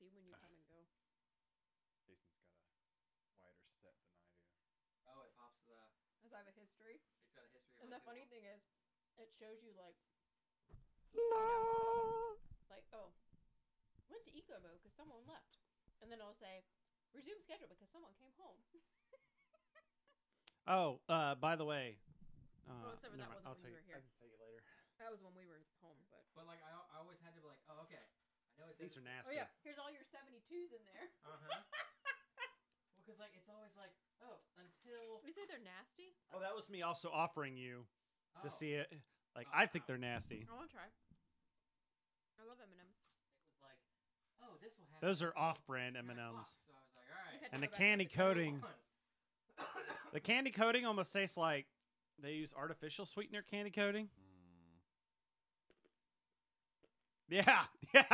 see when you come and go. Jason's got a wider set than I do. Oh, it pops the. Because I have a history. It's got a history. And the funny thing is, it shows you like. No. Like, oh, went to eco mode because someone left, and then it'll say resume schedule because someone came home. Oh, by the way. Except for that wasn't when you were here. I can tell you later. That was when we were home, but. But like, I always had to be like, oh, okay. I know it's. These are nasty. Oh yeah, here's all your 72s in there. Well, because like it's always like, oh, until. We say they're nasty. Oh, that was me also offering you to see it. Like, Oh, I think they're nasty. I want to try. I love M&Ms. It was like, oh, this will happen. Those are until off-brand 10 M&Ms. o'clock. So I was like, all right. And the Go back candy up. coating. The candy coating almost tastes like they use artificial sweetener candy coating. Yeah. Yeah.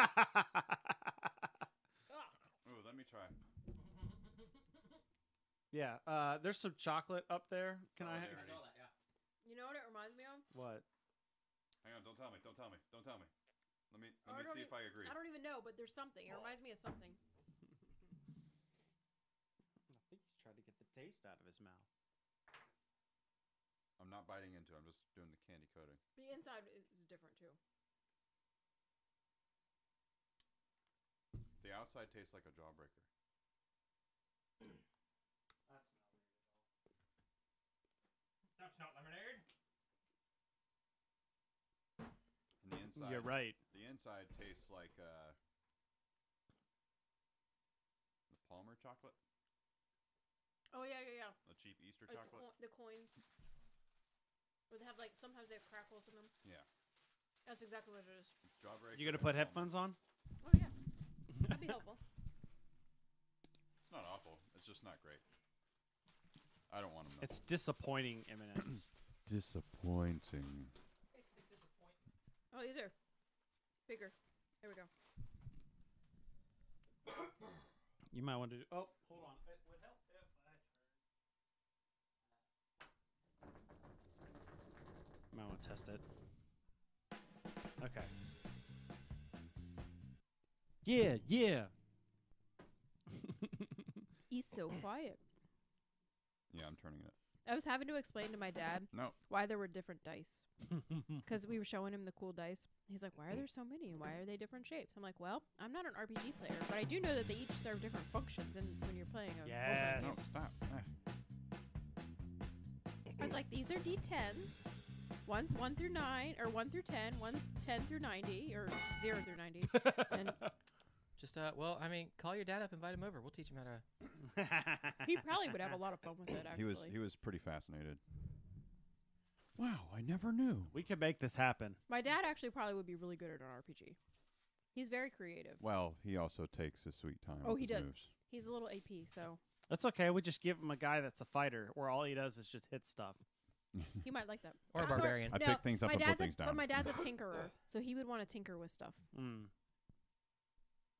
Oh, let me try. Yeah. There's some chocolate up there. Can I? I saw that, yeah. You know what it reminds me of? What? Hang on, don't tell me. Don't tell me. Don't tell me. Let me I don't see e- if I agree. I don't even know, but there's something. It reminds me of something. I think he's trying to get the taste out of his mouth. I'm not biting into it. I'm just doing the candy coating. The inside is different too. The outside tastes like a jawbreaker. That's not weird at all. That's not lemonade. And the inside. You're right. The inside tastes like the Palmer chocolate, Oh yeah, yeah, yeah. the cheap Easter Like chocolate. the coins. Where they have like sometimes they have crackles in them. Yeah, That's exactly what it is. jawbreaker. You gonna and put Palmer. headphones on? Oh yeah, that'd be helpful. It's not awful. It's just not great. I don't want them. It's disappointing M&Ms. disappointing. It's the disappointment. Oh, these are bigger. There we go. You might want to do. Oh, hold on. It would help if I turn. Might want to test it. Okay. Yeah, yeah. He's so quiet. Yeah, I'm turning it. I was having to explain to my dad No. why there were different dice. Because we were showing him the cool dice. He's like, why are there so many? And why are they different shapes? I'm like, well, I'm not an RPG player, but I do know that they each serve different functions when you're playing a Yes. No, role-playing stop. game. I was like, these are D10s. One's 1 through 9, or 1 through 10. One's 10 through 90, or 0 through 90. And Just well, I mean, call your dad up, invite him over. We'll teach him how to. he probably would have a lot of fun with it, actually. He was pretty fascinated. Wow, I never knew. We could make this happen. My dad actually probably would be really good at an RPG. He's very creative. Well, he also takes his sweet time. Oh, with he his does. moves. He's a little AP, so That's okay. We just give him a guy that's a fighter, where all he does is just hit stuff. he might like that. Or a barbarian. I pick things up my and put dad's things down. But my dad's a tinkerer, so he would want to tinker with stuff. Mm.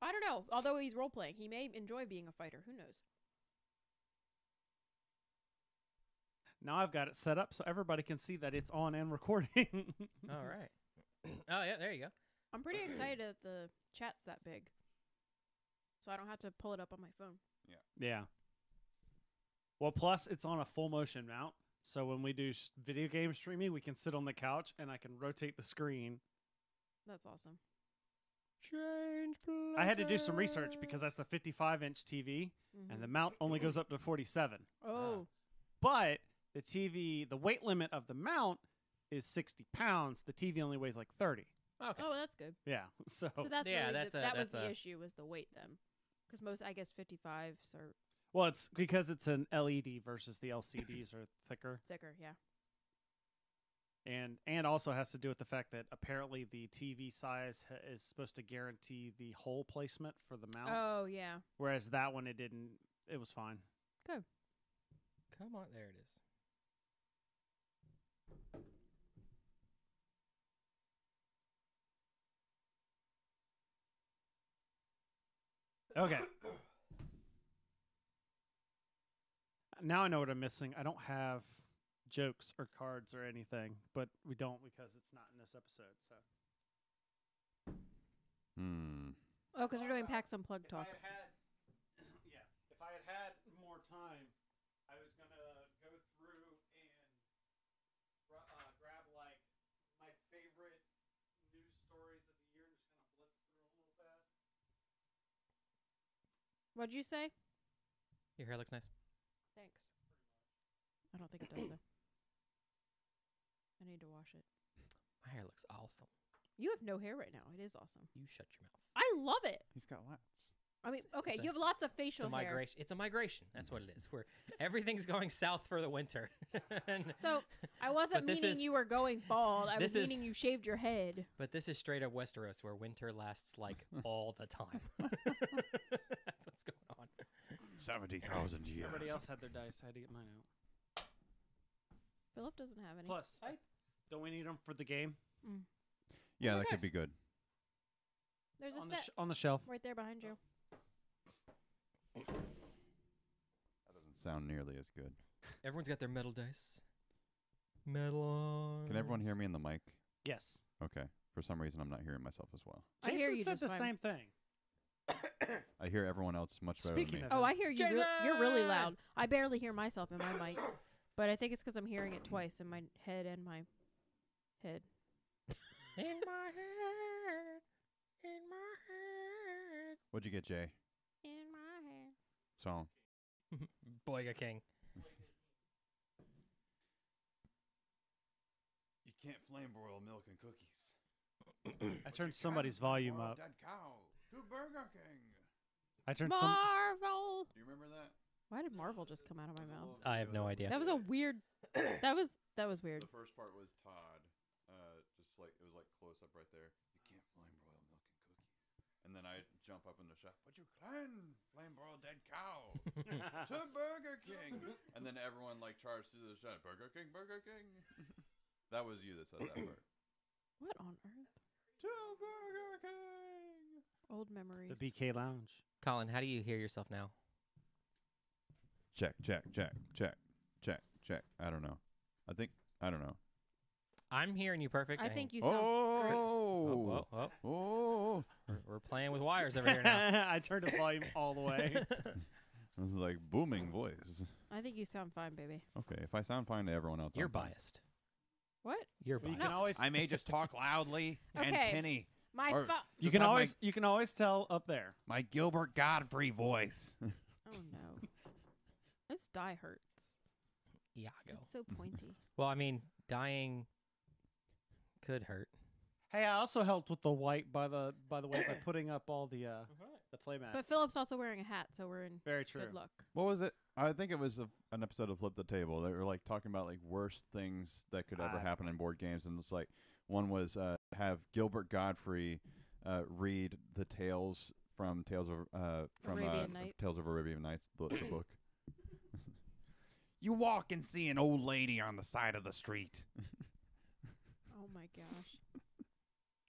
I don't know. Although he's role playing, he may enjoy being a fighter. Who knows? Now I've got it set up so everybody can see that it's on and recording. All right. Oh yeah, there you go. I'm pretty excited that the chat's that big, so I don't have to pull it up on my phone. Yeah. Well, plus it's on a full motion mount, so when we do video game streaming, we can sit on the couch and I can rotate the screen. That's awesome. Change. I had to do some research because that's a 55-inch TV, and the mount only goes up to 47. Oh, But the TV, the weight limit of the mount is 60 pounds. The TV only weighs like 30. Okay. oh, that's good. Yeah. So So that's Yeah, really that's that was that's the a- issue was the weight then, because most I guess 55s are well, it's because it's an LED versus the LCDs are thicker. thicker. Yeah. And also has to do with the fact that apparently the TV size is supposed to guarantee the hole placement for the mount, Oh yeah. whereas that one it didn't. It was fine. Good. Come on, there it is. Okay. Now I know what I'm missing. I don't have jokes or cards or anything, but we don't because it's not in this episode. So Oh, because we're doing PAX Unplugged talk. If I had had more time, I was gonna go through and grab like my favorite news stories of the year and just kind of blitz through them real fast. What'd you say? Your hair looks nice. Thanks. I don't think it does though. I need to wash it. My hair looks awesome. You have no hair right now. It is awesome. You shut your mouth. I love it. He's got lots. I mean, okay, It's you have lots of It's facial a hair. migration. It's a migration. That's what it is. Where everything's going south for the winter. And- So I wasn't But this meaning is- you were going bald. I was this is- meaning you shaved your head. But this is straight up Westeros, where winter lasts like all the time. That's what's going on. 70,000 years. Everybody else had their dice. I had to get mine out. Philip doesn't have any. Plus, don't we need them for the game? Yeah, Oh my that could gosh. be good. There's a On set on the shelf. right there behind you. That doesn't sound nearly as good. Everyone's got their metal dice. Metal on. Can everyone hear me in the mic? Yes. Okay. For some reason, I'm not hearing myself as well. I hear you said just the fine. same thing. I hear everyone else much better Speaking than me. of- Oh, I hear you. You're really Jason! loud. I barely hear myself in my mic, but I think it's because I'm hearing it twice in my head and my head. In my head. In my head. What'd you get, Jay? In my head. Song. Boyga King. You can't flame broil milk and cookies. I turned somebody's volume up. Dead cow to Burger King. I turned some. Marvel. Do you remember that? Why did Marvel just come out of my mouth? I have no idea. That was a weird. That was weird. The first part was Todd. Just like it was like close up right there. You can't flame broil milk and cookies. And then I jump up in the shop. But you can flame broil dead cow to Burger King. And then everyone like charged through the shop. Burger King, Burger King. That was you that said that part. What on earth? To Burger King. Old memories. The BK Lounge. Colin, how do you hear yourself now? Check, check, check, check, check, check. I don't know. I don't know. I'm hearing you perfect. I think you sound great. Oh, Oh, oh, oh. oh. We're playing with wires over here now. I turned the volume all the way. This is like booming voice. I think you sound fine, baby. Okay, if I sound fine to everyone else, You're I'm fine. biased. What? You're Well, you biased. can always I may just talk loudly and Okay. tinny. My Or- phone. you just can have always tell up there. my Gilbert Godfrey voice. Oh no. This die hurts. Iago. It's so pointy. Well, I mean, dying could hurt. Hey, I also helped with the white by the way by putting up all the playmats. But Philip's also wearing a hat, so we're in Very true. good luck. What was it? I think it was an episode of Flip the Table. They were like talking about like worst things that could ever happen in board games, and it's like one was have Gilbert Godfrey read the tales from Arabian Nights. Tales of Arabian Nights, the book. You walk and see an old lady on the side of the street. Oh my gosh.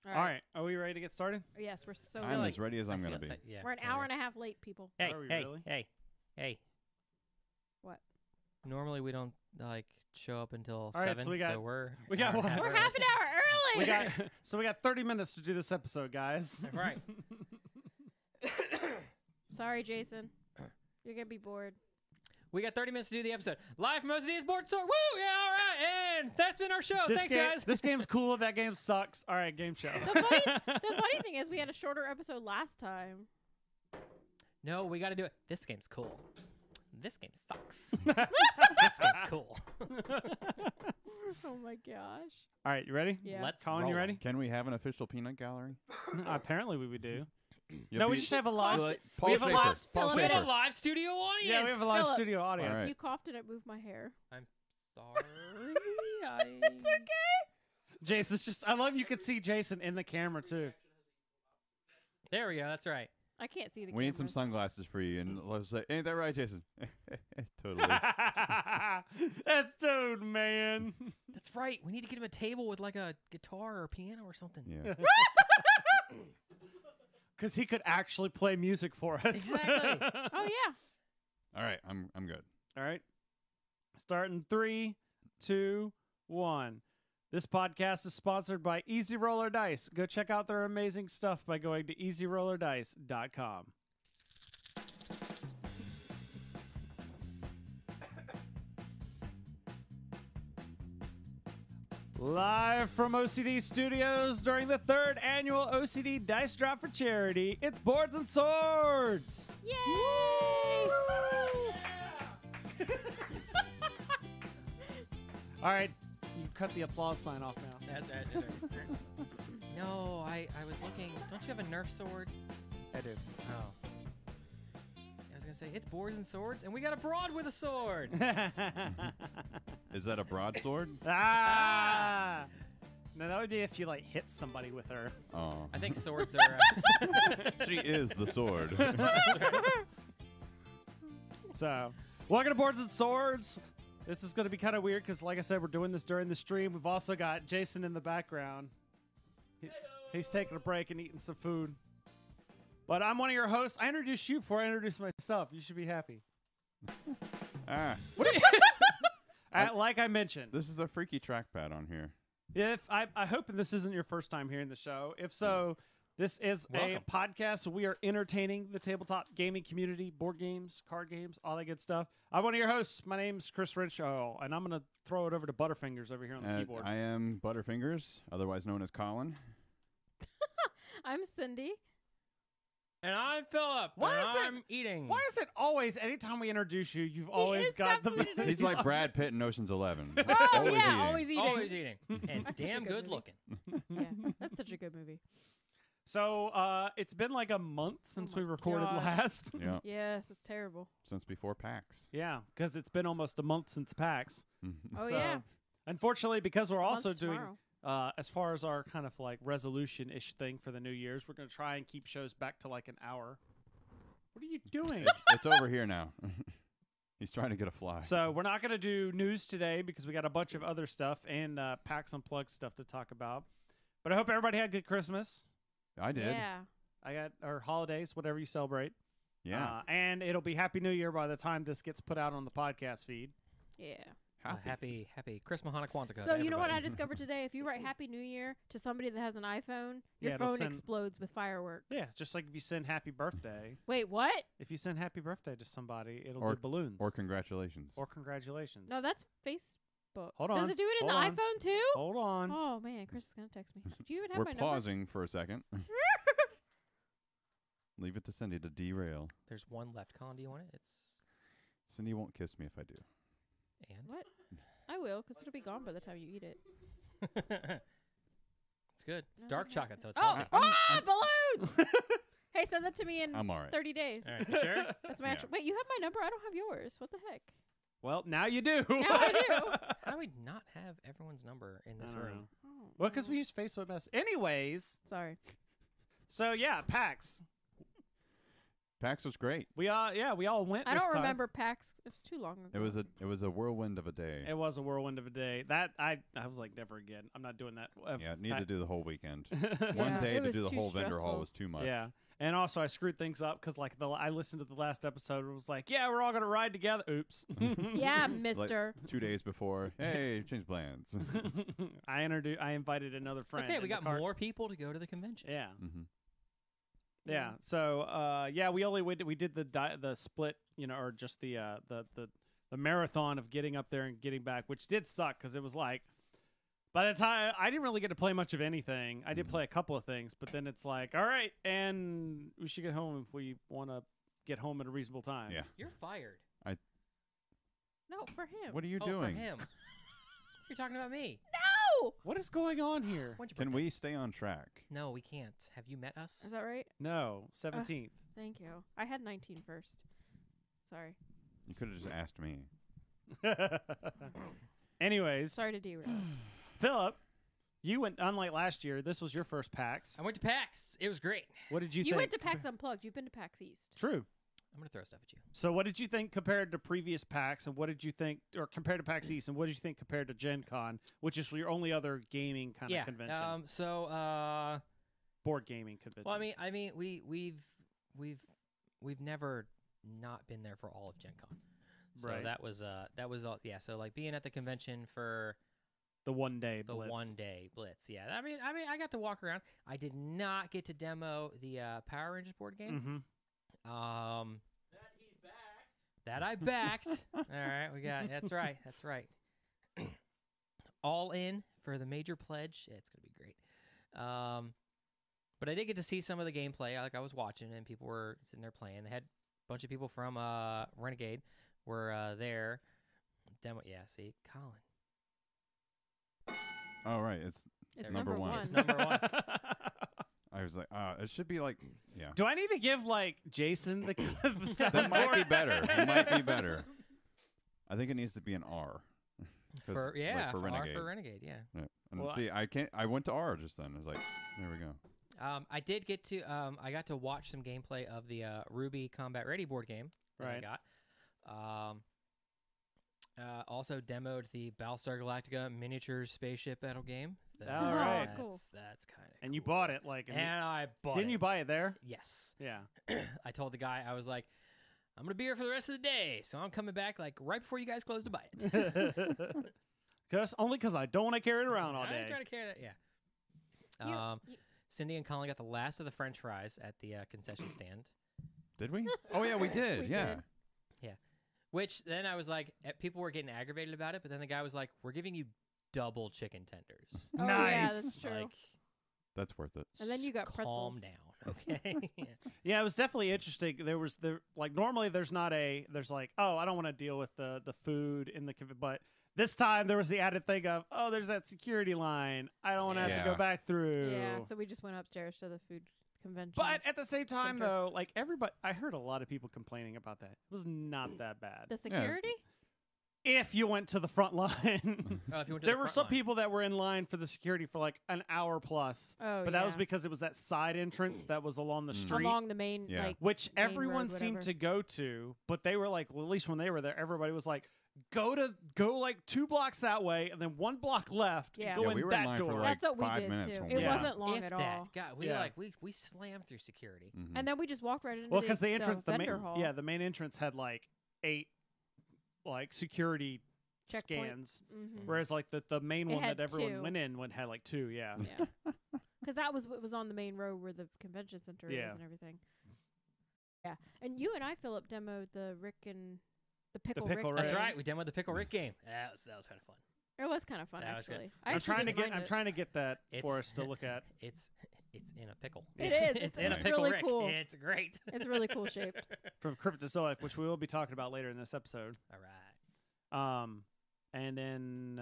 All right, are we ready to get started? Yes, we're so I'm late. as ready as I'm I gonna feel be. that- yeah, We're an hour and a half late, people. Hey, Are we hey, really? hey. What? Normally we don't like show up until All right, 7, so we got- we're we got hour and a one. half We're early. half an hour early. we got 30 minutes to do this episode, guys. Right. Sorry, Jason. You're gonna be bored. We got 30 minutes to do the episode. Live from OCD Sports Store. Woo! Yeah, all right. And that's been our show. Thanks, guys. This game's cool. That game sucks. All right, game show. The funny thing is, we had a shorter episode last time. No, we got to do it. This game's cool. This game sucks. This game's cool. Oh my gosh. All right, you ready? Yeah. Let's Colin, you roll 'em. ready? Can we have an official peanut gallery? Apparently we do. Yeah, No, we be- just have a live. Just Paul we have a Schaefer. live. Paul Philip, We have a Schaefer. live studio audience. Yeah, we have a live Philip. studio audience. All right. You coughed and it moved my hair. I'm sorry. It's okay. Jason, it's just I love you could see Jason in the camera too. There we go. That's right. I can't see the We need some cameras. sunglasses for you, and let's say, ain't that right, Jason? Totally. That's Toad, man. That's right. We need to get him a table with like a guitar or piano or something. Yeah. Because he could actually play music for us. Exactly. Oh yeah. All right, I'm good. All right. Start in 3, 2, 1. This podcast is sponsored by Easy Roller Dice. Go check out their amazing stuff by going to easyrollerdice.com. Live from OCD Studios during the 3rd annual OCD Dice Drop for charity, it's Boards and Swords! Yay! All right, you cut the applause sign off now. That's No, I was looking. Don't you have a Nerf sword? I do. Oh. I was going to say, it's Boards and Swords, and we got a broad with a sword. Is that a broadsword? Ah! No, that would be if you like hit somebody with her. Oh. I think swords are... She is the sword. So, welcome to Boards and Swords. This is going to be kind of weird because, like I said, we're doing this during the stream. We've also got Jason in the background. He's taking a break and eating some food. But I'm one of your hosts. I introduced you before I introduced myself. You should be happy. Ah, Like I mentioned, this is a freaky trackpad on here. if I hope this isn't your first time hearing the show. If so, this is Welcome. a podcast where we are entertaining the tabletop gaming community, board games, card games, all that good stuff. I'm one of your hosts. My name's Chris Renshaw, and I'm going to throw it over to Butterfingers over here on the keyboard. I am Butterfingers, otherwise known as Colin. I'm Cindy. And I'm Philip. Why and is it- I'm eating. Why is it always, anytime we introduce you, you've always is got the... definitely He's like Brad Pitt in Ocean's 11. Oh, Always yeah, eating. always eating. Always eating. And That's such a damn good good movie. looking. Yeah, that's such a good movie. So, it's been like a month since my we recorded God. last. Yeah, Yes, it's terrible. since before PAX. Yeah, because it's been almost a month since PAX. Oh, So, yeah. Unfortunately, because we're also Month doing... tomorrow. As far as our kind of like resolution-ish thing for the New Year's, we're going to try and keep shows back to like an hour. What are you doing? It's over here now. He's trying to get a fly. So we're not going to do news today because we got a bunch of other stuff and Pax Unplugged stuff to talk about. But I hope everybody had a good Christmas. I did. Yeah. I got our holidays, whatever you celebrate. Yeah. And it'll be Happy New Year by the time this gets put out on the podcast feed. Yeah. Happy Chris Mahana Kwanzaa. So you know what I discovered today? If you write Happy New Year to somebody that has an iPhone, your Yeah, it'll phone send- explodes with fireworks. Yeah, just like if you send Happy Birthday. Wait, what? If you send Happy Birthday to somebody, it'll do balloons. Or congratulations. Or congratulations. No, that's Facebook. Hold Does on, it do it in the hold on. iPhone too? Hold on. Oh man, Chris is gonna text me. Do you even have We're my number? pausing for a second. Leave it to Cindy to derail. There's one left. Colin, do you want it? It's... Cindy won't kiss me if I do. And? What? I will, because it'll be gone by the time you eat it. It's good. It's dark chocolate, so it's Oh, healthy. balloons! Hey, send that to me in I'm all right. 30 days. All right, you sure? That's my Yeah. actual. Wait, you have my number? I don't have yours. What the heck? Well, now you do. Now I do. How do we not have everyone's number in this I don't room? know. Oh, Well, because no. we use Facebook Messenger. Anyways, Sorry. so yeah, PAX. PAX was great. We all went. I this don't time. remember PAX. It was too long ago. It was a whirlwind of a day. It was a whirlwind of a day. That I was like, never again. I'm not doing that. Yeah, need to do the whole weekend. Yeah, One day it to was do the too whole vendor hall stressful. was too much. Yeah, and also I screwed things up because like I listened to the last episode. It was like, yeah, we're all gonna ride together. Oops. Yeah, Like, mister. 2 days before, hey, change plans. I invited another It's friend. okay. We in the got car- more people to go to the convention. Yeah. hmm Yeah. So we did the split, or just the marathon of getting up there and getting back, which did suck because it was like by the time I didn't really get to play much of anything. I did play a couple of things, but then it's like, all right, and we should get home if we want to get home at a reasonable time. Yeah. You're fired. No, for him. What are you Oh, doing? for him. You're talking about me. No! What is going on here? When's your Can birthday? we stay on track? No, we can't. Have you met us? Is that right? No, 17th. Thank you. I had 19 first. Sorry. You could have just asked me. Anyways, Sorry to derail us. Philip, you went. Unlike last year, this was your first PAX. I went to PAX. It was great. What did you You think? went to PAX Unplugged. You've been to PAX East. True. I'm going to throw stuff at you. So what did you think compared to previous PAX, and what did you think, or compared to PAX East, and what did you think compared to Gen Con, which is your only other gaming kind of convention, board gaming convention? well, I mean, we've never not been there for all of Gen Con. So Right. that was all. Yeah. So like being at the convention for The 1 day the blitz. 1 day blitz. Yeah, I mean, I got to walk around. I did not get to demo the Power Rangers board game. Mm-hmm. That I backed. All right, we got. That's right. That's right. All in for the major pledge. It's gonna be great. But I did get to see some of the gameplay. I was watching, and people were sitting there playing. They had a bunch of people from Renegade were there. Demo. Yeah. See, Colin. Oh, right. It's number one. It's number one. I was like, it should be like, yeah. Do I need to give like Jason the That might be better. It might be better. I think it needs to be an R. 'Cause, For like, for Renegade. R for Renegade. Yeah. Yeah. And Well, see, I went to R just then. I was like, there we go. I did get to. I got to watch some gameplay of the Ruby Combat Ready board game that I Right. got. Also demoed the Battlestar Galactica miniature spaceship battle game. All right. Cool. That's kind of. And you bought it like. And I bought didn't it. you buy it there? Yes. Yeah. I told the guy, I was like, I'm gonna be here for the rest of the day, so I'm coming back like right before you guys close to buy it. Only because I don't want to carry it around all I'm day. trying to carry that. Yeah. Cindy and Colin got the last of the French fries at the concession stand. Did we? Oh, yeah, we did. We yeah. did. Which then I was like, people were getting aggravated about it, but then the guy was like, "We're giving you double chicken tenders." Oh, yeah, Nice. that's true. Like, That's worth it. And then you got pretzels. calm down, okay? Yeah, it was definitely interesting. There like normally there's like, oh, I don't want to deal with the food in the but this time there was the added thing of, oh, there's that security line. I don't want to have to Yeah. go back through. Yeah, so we just went upstairs to the food convention. But at the same time, Center. though, like I heard a lot of people complaining about that. It was not that bad. the security? If you went to the front line, If you went to there the were front some line. people that were in line for the security for like an hour plus. Oh, But that was yeah. because it was that side entrance that was along the street. Along the main, Yeah. like, Which main everyone road, seemed whatever. to go to, but they were like, well, at least when they were there, everybody was like, go like 2 blocks that way, and then 1 block left. Yeah. And go Yeah, in we were in that line for, door. like, That's what we 5 did minutes too. when It we- wasn't long if at that, all. God, Yeah. we slammed through security. Mhm. And then we just walked right into Well, because the entrance, the vendor main, hall. yeah, the main entrance had like 8 like security Checkpoint. scans, Mhm. whereas like the main It one had that everyone 2. went in had like 2. Yeah. Yeah. Because that was what was on the main road where the convention center Yeah. is and everything. Yeah. And you and I, Philip, demoed the Rick and the Pickle, Pickle Rick. That's Rick. right. We demoed the Pickle Rick game. That was kind of fun. It was kind of fun, That was good. actually. I I'm actually trying to didn't get mind it. trying to get that for It's- us to look at. It's in a pickle. It is. it's in a It's pickle really Rick. cool. It's great. It's really cool shaped. From Cryptozoic, which we will be talking about later in this episode. All right. And then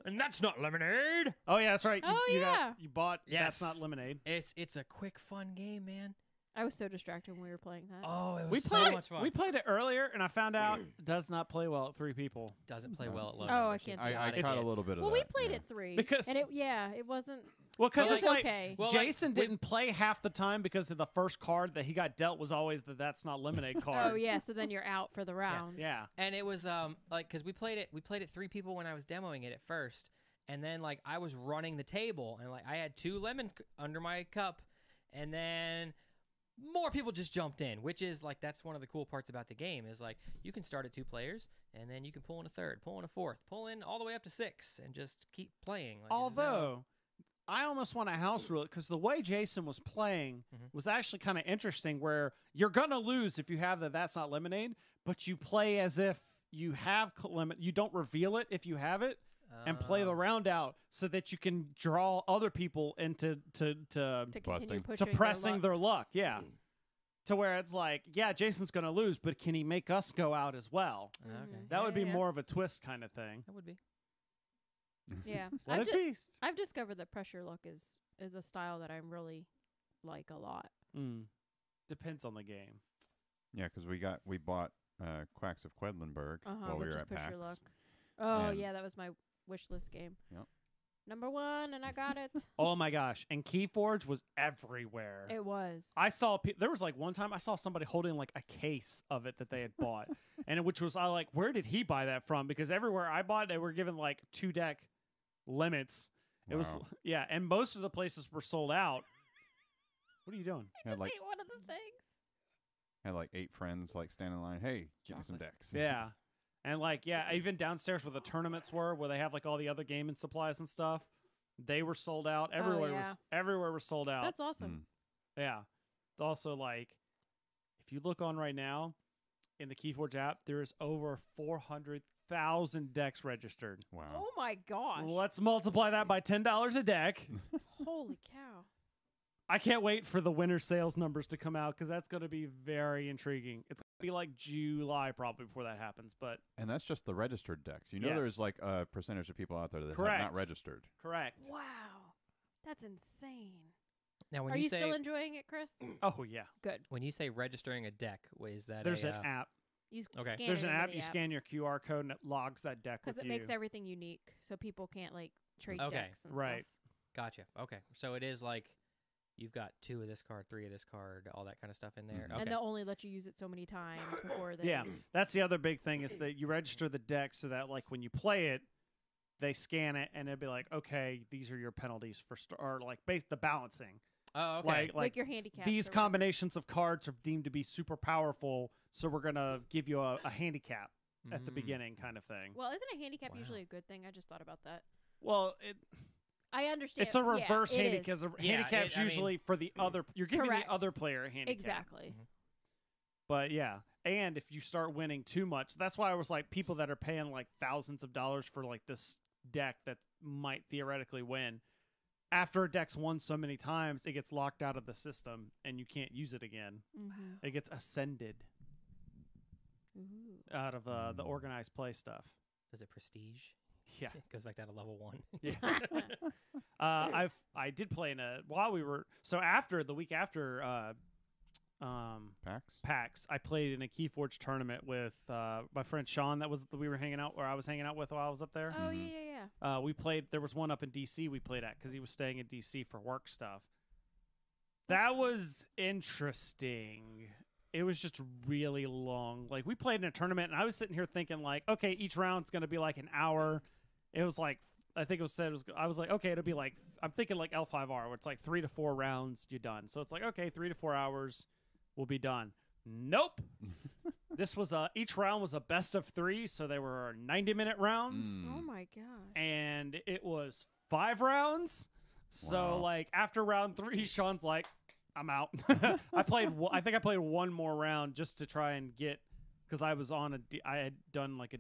And that's not lemonade. oh yeah, that's right. Oh, yeah. You bought Yes. That's Not Lemonade. It's a quick, fun game, man. I was so distracted when we were playing that. Oh, it was We so played much fun. We played it earlier, and I found out it does not play well at 3 people. Doesn't play Oh. well at low. Oh, I numbers. You can't I gotta caught a get- little bit of well, that. we played yeah. at 3. Because- and it wasn't. Well, because It it's was like okay. Well, like, Jason didn't play half the time because of the first card that he got dealt was always the That's Not Lemonade card. Oh, yeah. So then you're out for the round. Yeah. And it was like because we played it 3 people when I was demoing it at first, and then like I was running the table and like I had 2 lemons under my cup, and then more people just jumped in, which is like that's one of the cool parts about the game is like you can start at 2 players and then you can pull in a third, pull in a fourth, pull in all the way up to 6, and just keep playing. Like, there's no- Although I almost want to house rule it because the way Jason was playing Mhm. was actually kind of interesting. Where you're gonna lose if you have the That's Not Lemonade, but you play as if you have lemon. You don't reveal it if you have it, and play the round out so that you can draw other people into To continue Busting. pushing. to pressing their their luck. Yeah. To where it's like, yeah, Jason's going to lose, but can he make us go out as well? Okay. Mhm. That would be Yeah. more of a twist kind of thing. That would be. Yeah. What a I've, feast. I've discovered that pressure luck is a style that I really like a lot. Depends on the game. Yeah, because we bought Quacks of Quedlinburg while we Which were is at push PAX. your luck. Oh, And- yeah, that was my wish list game. Yep. Number 1, and I got it. Oh my gosh. And Keyforge was everywhere. It was. I saw, there was like one time I saw somebody holding like a case of it that they had bought. And which was, I like, where did he buy that from? Because everywhere I bought, they were given like 2 deck limits. It was, Wow. yeah. And most of the places were sold out. What are you doing? I Had just like ate one of the things. had like 8 friends like stand in line. Hey, give me some Chocolate. decks. Yeah. And like, yeah, even downstairs where the tournaments were, where they have like all the other gaming supplies and stuff, they were sold out. Everywhere was sold out. That's awesome. Yeah. It's also like, if you look on right now in the Keyforge app, there is over 400,000 decks registered. Wow. Oh my gosh. Let's multiply that by $10 a deck. Holy cow. I can't wait for the winter sales numbers to come out because that's going to be very intriguing. It's going to be like July probably before that happens, but And that's just the registered decks. You know, Yes. there's like a percentage of people out there that have Correct. not registered. correct. Wow. That's insane. Now, when Are you say still enjoying it, Chris? Oh yeah, Good. when you say registering a deck, is that there's a, an app. You Okay. scan There's it an into app. the You scan your QR code and it logs that deck with because you. it makes everything unique, so people can't like trade Okay. decks and Right. Gotcha. Okay, so it is like you've got 2 of this card, 3 of this card, all that kind of stuff in there. Mhm. stuff. Okay. And they'll only let you use it so many times before they. Yeah, that's the other big thing is that you register the deck so that like when you play it, they scan it and it'll be like, okay, these are your penalties for or like the balancing. Oh, okay. Like your handicap. These combinations of cards are deemed to be super powerful, so we're gonna give you a handicap at the Mm. beginning, kind of thing. Well, isn't a handicap Wow. usually a good thing? I just thought about that. Well, I understand. it's a reverse yeah, it handicap. is. Yeah, Handicap's I mean- usually for the other. You're giving Correct. the other player a handicap. Exactly. But yeah, and if you start winning too much, that's why I was like, people that are paying like thousands of dollars for like this deck that might theoretically win. After a deck's won so many times, it gets locked out of the system and you can't use it again. Mm-hmm. It gets ascended out of the organized play stuff. Is it prestige? Yeah. It goes back down to level 1. Yeah. I did play in a while we were after the week after PAX, I played in a Keyforge tournament with my friend Sean. We were hanging out where I was hanging out with while I was up there. Oh Mhm. yeah. We played. There was one up in DC we played at because he was staying in DC for work stuff. That was interesting. It was just really long. Like we played in a tournament, and I was sitting here thinking, like, okay, each round's gonna be like an hour. It was like I think it was said. I was like, okay, it'll be like I'm thinking like L5R, where it's like 3 to 4 rounds, you're done. So it's like okay, 3 to 4 hours, we'll be done. Nope. This was each round was a best of 3, so they were 90-minute rounds. Oh my gosh. And it was 5 rounds. So Wow. like after round 3, Sean's like, I'm out. I think I played one more round just to try and get because I was on I had done like a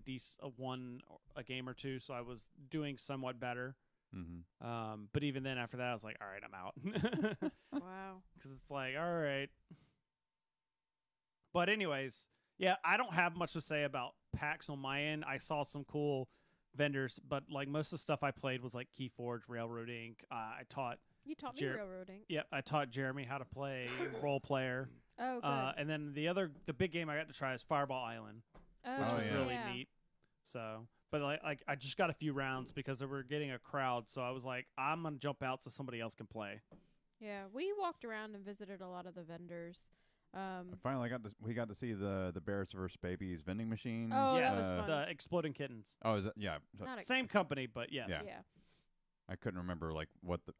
game or two, so I was doing somewhat better. Mm-hmm. But even then, after that, I was like, all right, I'm out. Wow. Because it's like, all right. But anyways, yeah, I don't have much to say about PAX on my end. I saw some cool vendors, but like most of the stuff I played was like Keyforge, Railroad Inc. You taught me railroading. I taught Jeremy how to play role player. Oh, good. And then the big game I got to try is Fireball Island, which oh, was yeah. really neat. So, but like I just got a few rounds because we were getting a crowd, so I was like, I'm gonna jump out so somebody else can play. Yeah, we walked around and visited a lot of the vendors. Finally, we got to see the Bears vs Babies vending machine. Oh, that yes, was fun. the Exploding Kittens. Oh, is that yeah? Not a, Same company, but yes. Yeah. yeah. I couldn't remember like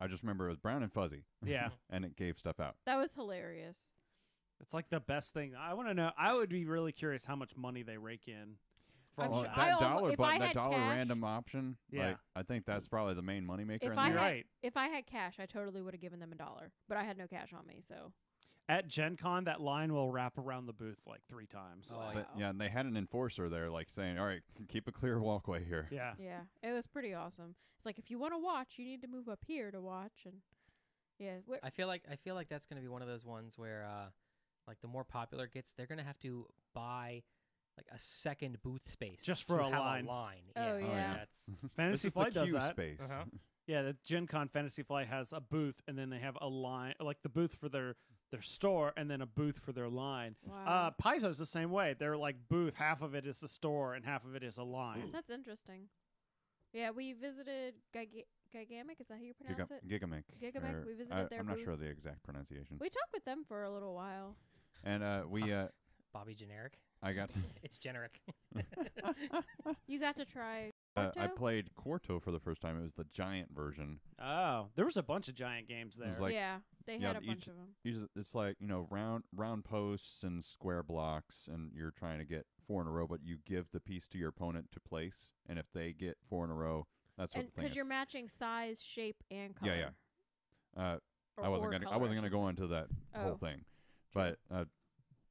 I just remember it was brown and fuzzy. Yeah. And it gave stuff out. That was hilarious. It's like the best thing. I want to know. I would be really curious how much money they rake in. I'm Well, sure- that I almo- dollar, if I that had dollar cash- random option. Yeah. Like, I think that's probably the main moneymaker. If in I there. had, right. if I had cash, I totally would have given them $1, but I had no cash on me, so. At Gen Con, that line will wrap around the booth like 3 times. Oh, But yeah, and they had an enforcer there, like saying, "All right, keep a clear walkway here." Yeah. Yeah, it was pretty awesome. It's like if you want to watch, you need to move up here to watch, and yeah, I feel like that's going to be one of those ones where like the more popular it gets, they're going to have to buy like a second booth space Just for to a have line. Oh, yeah. That's This Fantasy is Flight the does queue that. space. Uh-huh. Yeah, the Gen Con Fantasy Flight has a booth, and then they have a line, like the booth for their store, and then a booth for their line. wow, Paizo's the same way. They're like booth, half of it is the store, and half of it is a line. that's interesting. Yeah, we visited Gigamic. Is that how you pronounce it? Gigamic. Gigamic, or- we visited their I'm not sure booth. the exact pronunciation. We talked with them for a little while. And Bobby generic. I got to It's generic. You got to try I played Kontour for the first time. It was the giant version. Oh, there was a bunch of giant games there. was like- yeah, they yeah, had a bunch of them. It's like, round posts and square blocks, and you're trying to get 4 in a row, but you give the piece to your opponent to place, and if they get 4 in a row, that's what And the thing because is. you're matching size, shape, and color. Yeah, yeah. I Or wasn't gonna color, go into that whole Oh, thing, but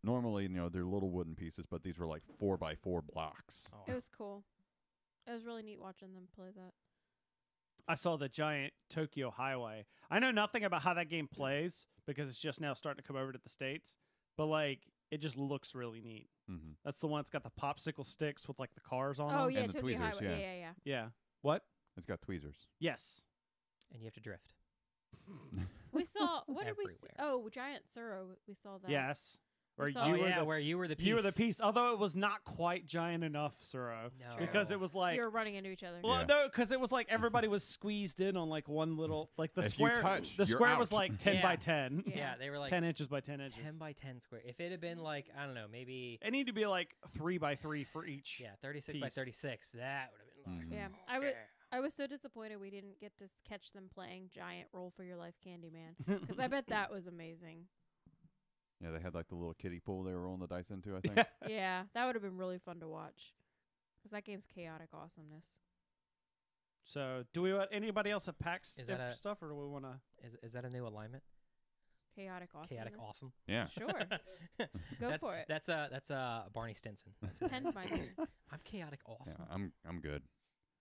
normally, they're little wooden pieces, but these were like 4x4 blocks. Oh. It was cool. It was really neat watching them play that. I saw the giant Tokyo Highway. I know nothing about how that game plays because it's just now starting to come over to the States, but like it just looks really neat. Mm-hmm. That's the one that's got the popsicle sticks with like the cars on Oh them. yeah, And the Tokyo tweezers, Highway. yeah. Yeah. Yeah. What? It's got tweezers. Yes. And you have to drift. We saw what did we see? Everywhere. Oh, Giant Suro. We saw that. Yes. Where saw- you Oh, were yeah, the where you were the piece. you were the piece, although it was not quite giant enough, Suro, No. because it was like You were running into each other. well, Yeah. no, because it was like everybody was squeezed in on like one little like the If you square. touch, the you're square was out. like 10 by Yeah. 10, Yeah. Yeah, they were like 10 inches by 10 inches. 10 by 10 square. If it had been like, I don't know, maybe It needed to be like 3 by 3 for each. 36 by piece. 36, that would have been large. Mhm. Yeah, I was so disappointed we didn't get to catch them playing Giant Roll for Your Life Candyman because I bet that was amazing. Yeah, they had like the little kiddie pool they were rolling the dice into, I think. Yeah, that would have been really fun to watch because that game's chaotic awesomeness. So, do we want anybody else have PAX Is that a- stuff, or do we want to? Is that a new alignment? Chaotic awesomeness. Chaotic awesome. Yeah. Sure, go that's, for it. That's Barney Stinson. That's it. Penn's my name. I'm chaotic awesome. Yeah, I'm good.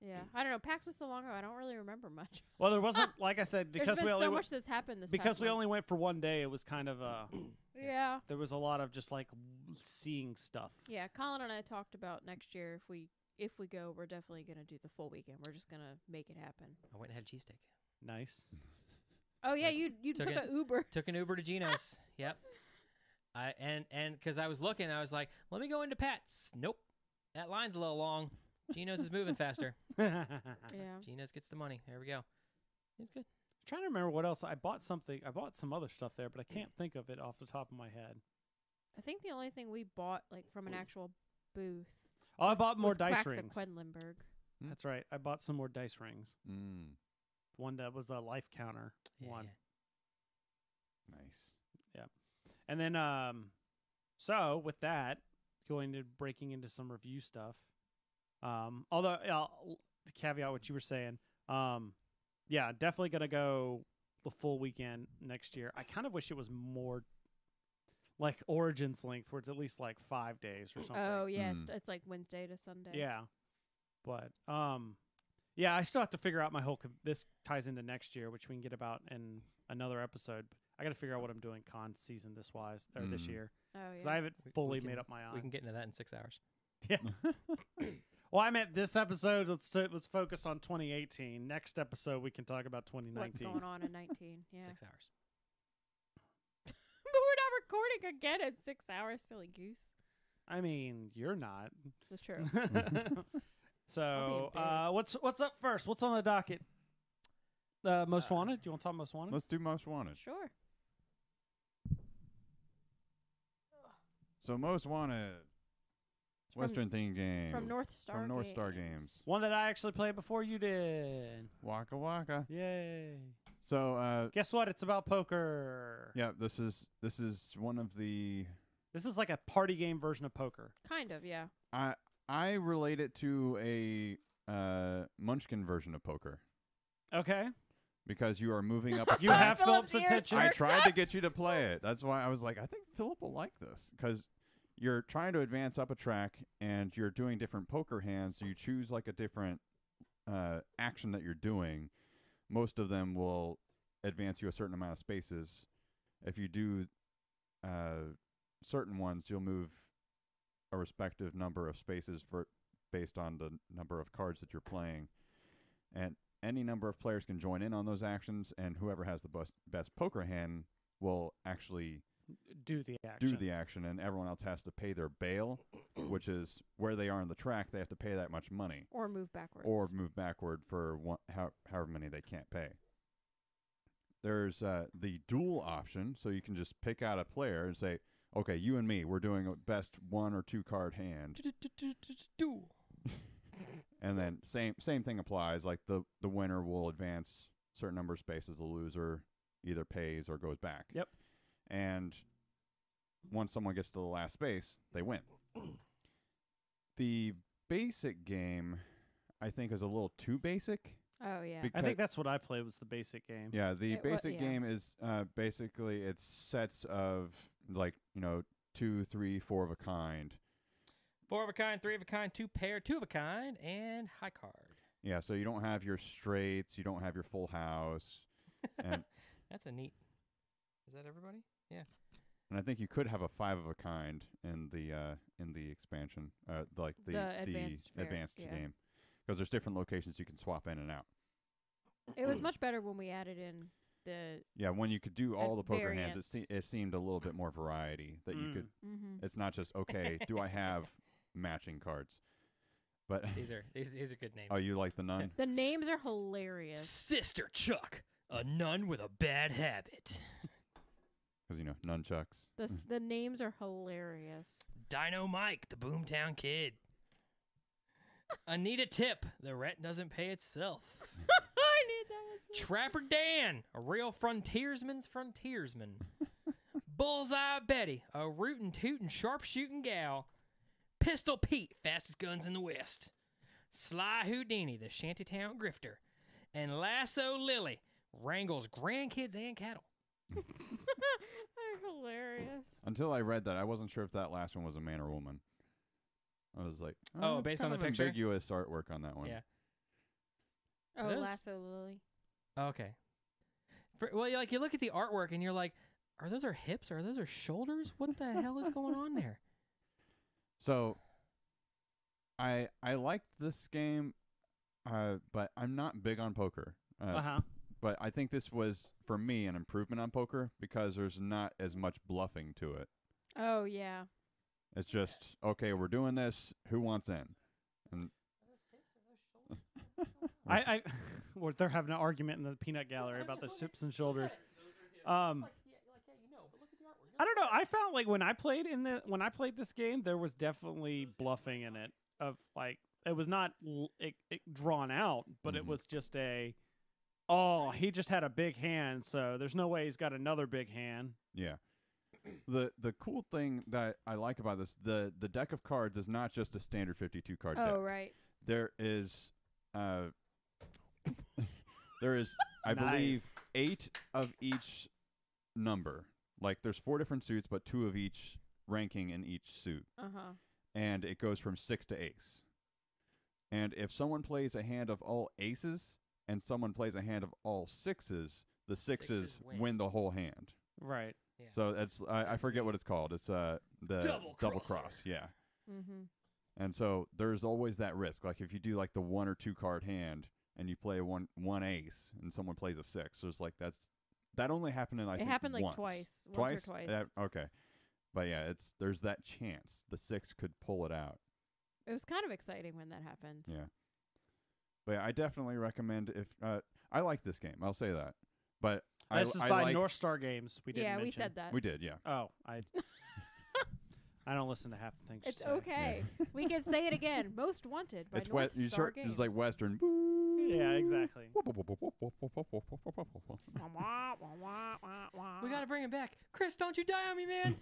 Yeah, I don't know. PAX was so long ago. I don't really remember much. Well, there wasn't, like I said, There's because been we only so went, much that's happened this because past we month. only went for one day. It was kind of Yeah. there was a lot of just like seeing stuff. Yeah, Colin and I talked about next year if we go, we're definitely gonna do the full weekend. We're just gonna make it happen. I went and had a cheesesteak. Nice. Oh yeah, you Took took it- an Uber. Took an Uber to Gino's. Yep. And because I was looking, I was like, let me go into Pat's. Nope. That line's a little long. Gino's is moving faster. Yeah. Gino's gets the money. There we go. It's good. Trying to remember what else I bought. I bought some other stuff there, but I can't think of it off the top of my head. I think the only thing we bought like from an actual booth. Oh, I was- bought more was dice Quacks of rings. Quedlinburg. That's right. I bought some more dice rings. Mm, One that was a life counter one. nice. And then so with that, breaking into some review stuff. Although to caveat what you were saying, yeah, definitely gonna go the full weekend next year. I kind of wish it was more like Origins length, where it's at least like 5 days or something. Oh yeah, Mm. it's like Wednesday to Sunday. Yeah, but yeah, I still have to figure out my whole. This ties into next year, which we can get about in another episode. I got to figure out what I'm doing con season this Mm. year, Oh because yeah. I haven't We fully can- made up my We mind. can get into that in 6 hours. Yeah. Well, I meant this episode. Let's focus on 2018. Next episode, we can talk about What's 2019. going on in 19? Yeah. 6 hours. But we're not recording again in 6 hours, silly goose. I mean, you're not. That's true. So, I'll what's up first? What's on the docket? Most Wanted. Do you want to talk Most Wanted? Let's do Most Wanted. Sure. So Most Wanted, From- Western theme game From North Star. from North Star Games. One that I actually played before you did. Waka Waka. Yay! So Guess what? It's about poker. yeah, this is one of the This is like a party game version of poker. Kind of, yeah. I relate it to a Munchkin version of poker Okay. because you are moving up. A You track. have Philip's Philip's ears attention. I first tried up. to get you to play it. That's why I was like, I think Philip will like this because you're trying to advance up a track and you're doing different poker hands. So you choose like a different action that you're doing. Most of them will advance you a certain amount of spaces. If you do certain ones, you'll move a respective number of spaces based on the number of cards that you're playing. And any number of players can join in on those actions, and whoever has the best poker hand will actually Do the action. do the action, and everyone else has to pay their bail, which is where they are on the track. They have to pay that much money Or move backwards. or move backward for however many they can't pay. There's the duel option, so you can just pick out a player and say, okay, you and me, we're doing a best 1 or 2 card hand. Duel. And then same thing applies. Like the winner will advance certain number of spaces. The loser either pays or goes back. Yep. And once someone gets to the last space, they win. The basic game, I think, is a little too basic. Oh yeah. I think that's what I played was the basic game. Yeah, the basic yeah. game is basically it's sets of like 2, 3, 4 of a kind. 4 of a kind, 3 of a kind, 2 pair, 2 of a kind, and high card. Yeah, so you don't have your straights, you don't have your full house, and That's a neat. Is that everybody? Yeah. and I think you could have a 5 of a kind in the expansion, like the advanced yeah. game, because there's different locations you can swap in and out. It was much better when we added in the. Yeah, when you could do all the poker hands, variants. it seemed a little bit more variety that you could. Mm-hmm. It's not just okay. Do I have matching cards? But These are good names. oh, you like the nun? The names are hilarious. Sister Chuck, a nun with a bad habit. Because nunchucks. The names are hilarious. Dino Mike, the Boomtown Kid. Anita Tip, the rent doesn't pay itself. I knew that was. Trapper Dan, a real frontiersman's frontiersman. Bullseye Betty, a rootin' tootin' sharpshooting gal. Pistol Pete, fastest guns in the West. Sly Houdini, the shantytown grifter. And Lasso Lily, wrangles grandkids and cattle. They're hilarious. Until I read that, I wasn't sure if that last one was a man or woman. I was like, Oh, it's based kind on the of picture? ambiguous artwork on that one. Yeah. Oh, It is? Lasso Lily. Okay. Well, you look at the artwork and you're like, are those her hips? Are those her shoulders? What the hell is going on there? So, I liked this game, but I'm not big on poker. But I think this was, for me, an improvement on poker because there's not as much bluffing to it. Oh yeah. It's just, okay, we're doing this. Who wants in? And Well, they're having an argument in the peanut gallery about the hips and shoulders. I don't know. I found like when I played this game, there was definitely bluffing in it. Of like, it was not drawn out, but it was just he just had a big hand, so there's no way he's got another big hand. yeah. The cool thing that I like about this, the deck of cards is not just a standard 52 card deck. Oh right. There is I Nice. believe 8 of each number. Like there's 4 different suits, but 2 of each ranking in each suit. And it goes from 6 to ace. And if someone plays a hand of all aces and someone plays a hand of all sixes, the sixes win the whole hand. Right. Yeah. So that's I forget what it's called. It's the double cross. Yeah. And so there's always that risk. Like if you do like the 1 or 2 card hand and you play one ace and someone plays a 6, there's like that only happened in I think happened like once. twice. Twice? Once or twice. Okay. But yeah, there's that chance the 6 could pull it out. It was kind of exciting when that happened. Yeah. But yeah, I definitely recommend if I like this game. I'll say that. But This is I by like, North Star Games. We didn't Yeah, we mention. said that. We did, yeah. Oh, I don't listen to half the things. It's you say. okay. We can say it again. Most Wanted by North Star Games. It's like Western. Yeah, exactly. We got to bring him back. Chris, don't you die on me, man.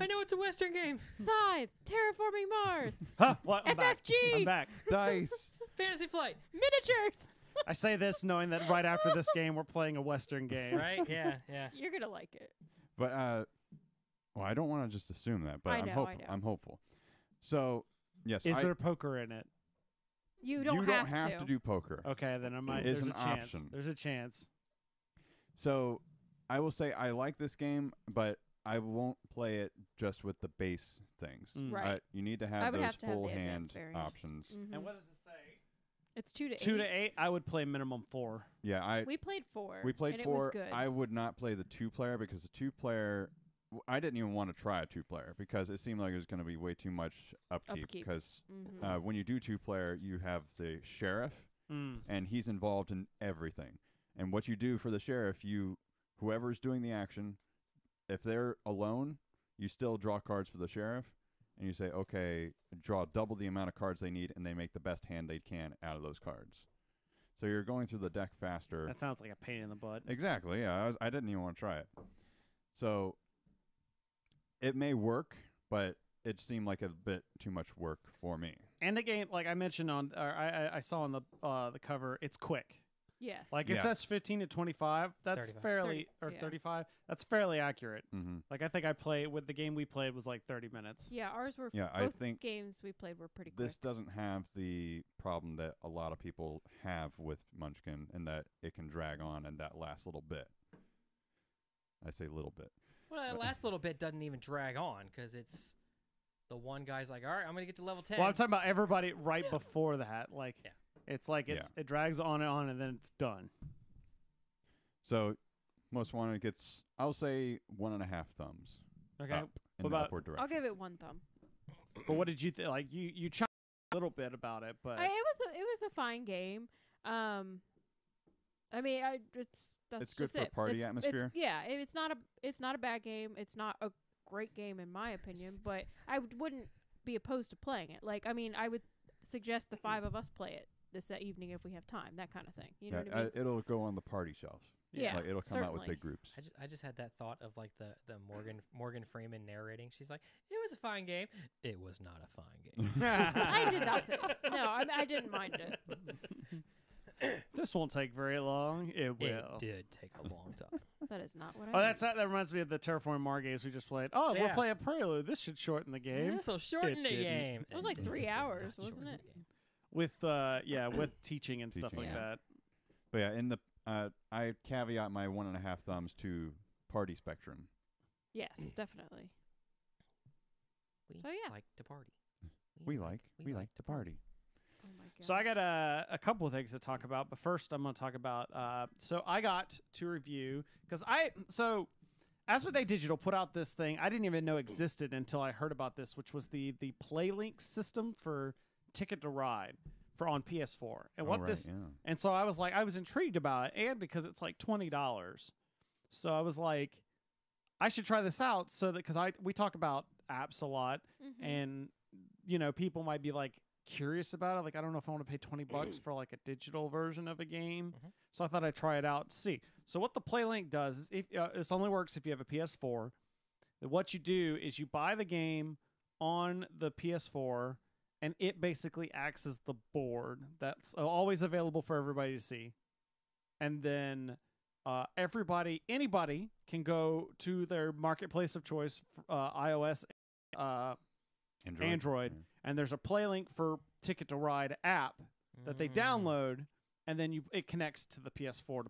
I know it's a Western game. Scythe, Terraforming Mars, Huh? What? I'm back. FFG. I'm back. Dice. Fantasy Flight. Miniatures. I say this knowing that right after this game, we're playing a Western game. Right? Yeah, yeah. You're going to like it. But well, I don't want to just assume that, but I I'm know, hopeful. I know. I'm hopeful. So, yes, Is there poker in it? You don't have to do poker. Okay, then I might. Is There's an a chance. option. There's a chance. So, I will say I like this game, but I won't play it just with the base things. Right. You need to I have would those have to have full the hand advanced variants. options. And what does it say? It's 2 to 8. 2 to 8. I would play minimum 4. Yeah, We played 4. we played and 4. It was good. I would not play the 2-player because the 2-player, I didn't even want to try a 2-player because it seemed like it was going to be way too much upkeep. Because when you do 2-player, you have the sheriff, and he's involved in everything. And what you do for the sheriff, whoever's doing the action, if they're alone, you still draw cards for the sheriff. and you say, okay, draw double the amount of cards they need, and they make the best hand they can out of those cards. So you're going through the deck faster. That sounds like a pain in the butt. Exactly, yeah. I didn't even want to try it. So it may work, but it seemed like a bit too much work for me. And the game, like I mentioned on, or I saw on the cover, it's quick. Yes. Like it Yes. says 15 to 25. That's 35. fairly, 30, or yeah. 35. That's fairly accurate. Mm-hmm. Like I think I played with the game we played was like 30 minutes. Yeah, ours were. Yeah, I both think games we played were pretty quick. this doesn't have the problem that a lot of people have with Munchkin, in that it can drag on and that last little bit. I say little bit. Well, that last little bit doesn't even drag on because it's the one guy's like, all right, I'm gonna get to level 10. Well, I'm talking about everybody right before that. Like, Yeah. it's like it drags on and then it's done. So most wanted gets, I'll say 1.5 thumbs. Okay. Up in What the about- upward direction. I'll give it 1 thumb. But what did you think? Like you chimed a little bit about it, but it was a fine game. I mean, that's It's good just for it. party It's atmosphere. it's not a bad game. It's not a great game in my opinion, but I wouldn't be opposed to playing it. Like, I mean, I would suggest the 5 of us play it this evening if we have time. That kind of thing. You know what I mean? It'll go on the party shelf. Yeah, Like, it'll come out with certainly. big groups. I just had that thought of like the Morgan Freeman narrating. She's like, it was a fine game. It was not a fine game. I did not say no. I didn't mind it. this won't take very long. It will. It did take a long time. That is not what I. Oh, meant. that reminds me of the Terraform Mars games we just played. Oh, we're Yeah. playing Prelude. This should shorten the game. This will shorten the didn't. game. It was like 3 hours, wasn't it? With with teaching and stuff Teaching, like yeah. that. But yeah, in the I caveat my 1.5 thumbs to party spectrum. Yes, definitely. We So, yeah. like to party. We like to party. Oh my god. So I got a couple of things to talk about, but first I'm going to talk about. So I got to review because Asmodee Digital put out this thing I didn't even know existed until I heard about this, which was the PlayLink system for Ticket to Ride for on PS4. And what this and so I was like, I was intrigued about it, and because it's like $20, so I was like, I should try this out. So that because we talk about apps a lot, Mhm. and people might be like curious about it. Like, I don't know if I want to pay $20 for like a digital version of a game. Mhm. So I thought I'd try it out to see. So what the PlayLink does is, if this only works if you have a PS4. What you do is you buy the game on the PS4, and it basically acts as the board that's always available for everybody to see. And then anybody can go to their marketplace of choice, iOS, Android. Yeah. And there's a PlayLink for Ticket to Ride app that they download, and then it connects to the PS4.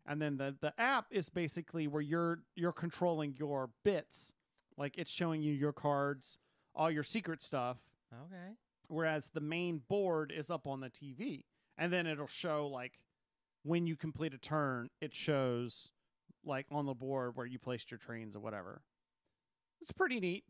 And then the app is basically where you're controlling your bits, like it's showing you your cards, all your secret stuff. Okay. Whereas the main board is up on the TV, and then it'll show like when you complete a turn, it shows like on the board where you placed your trains or whatever. It's pretty neat.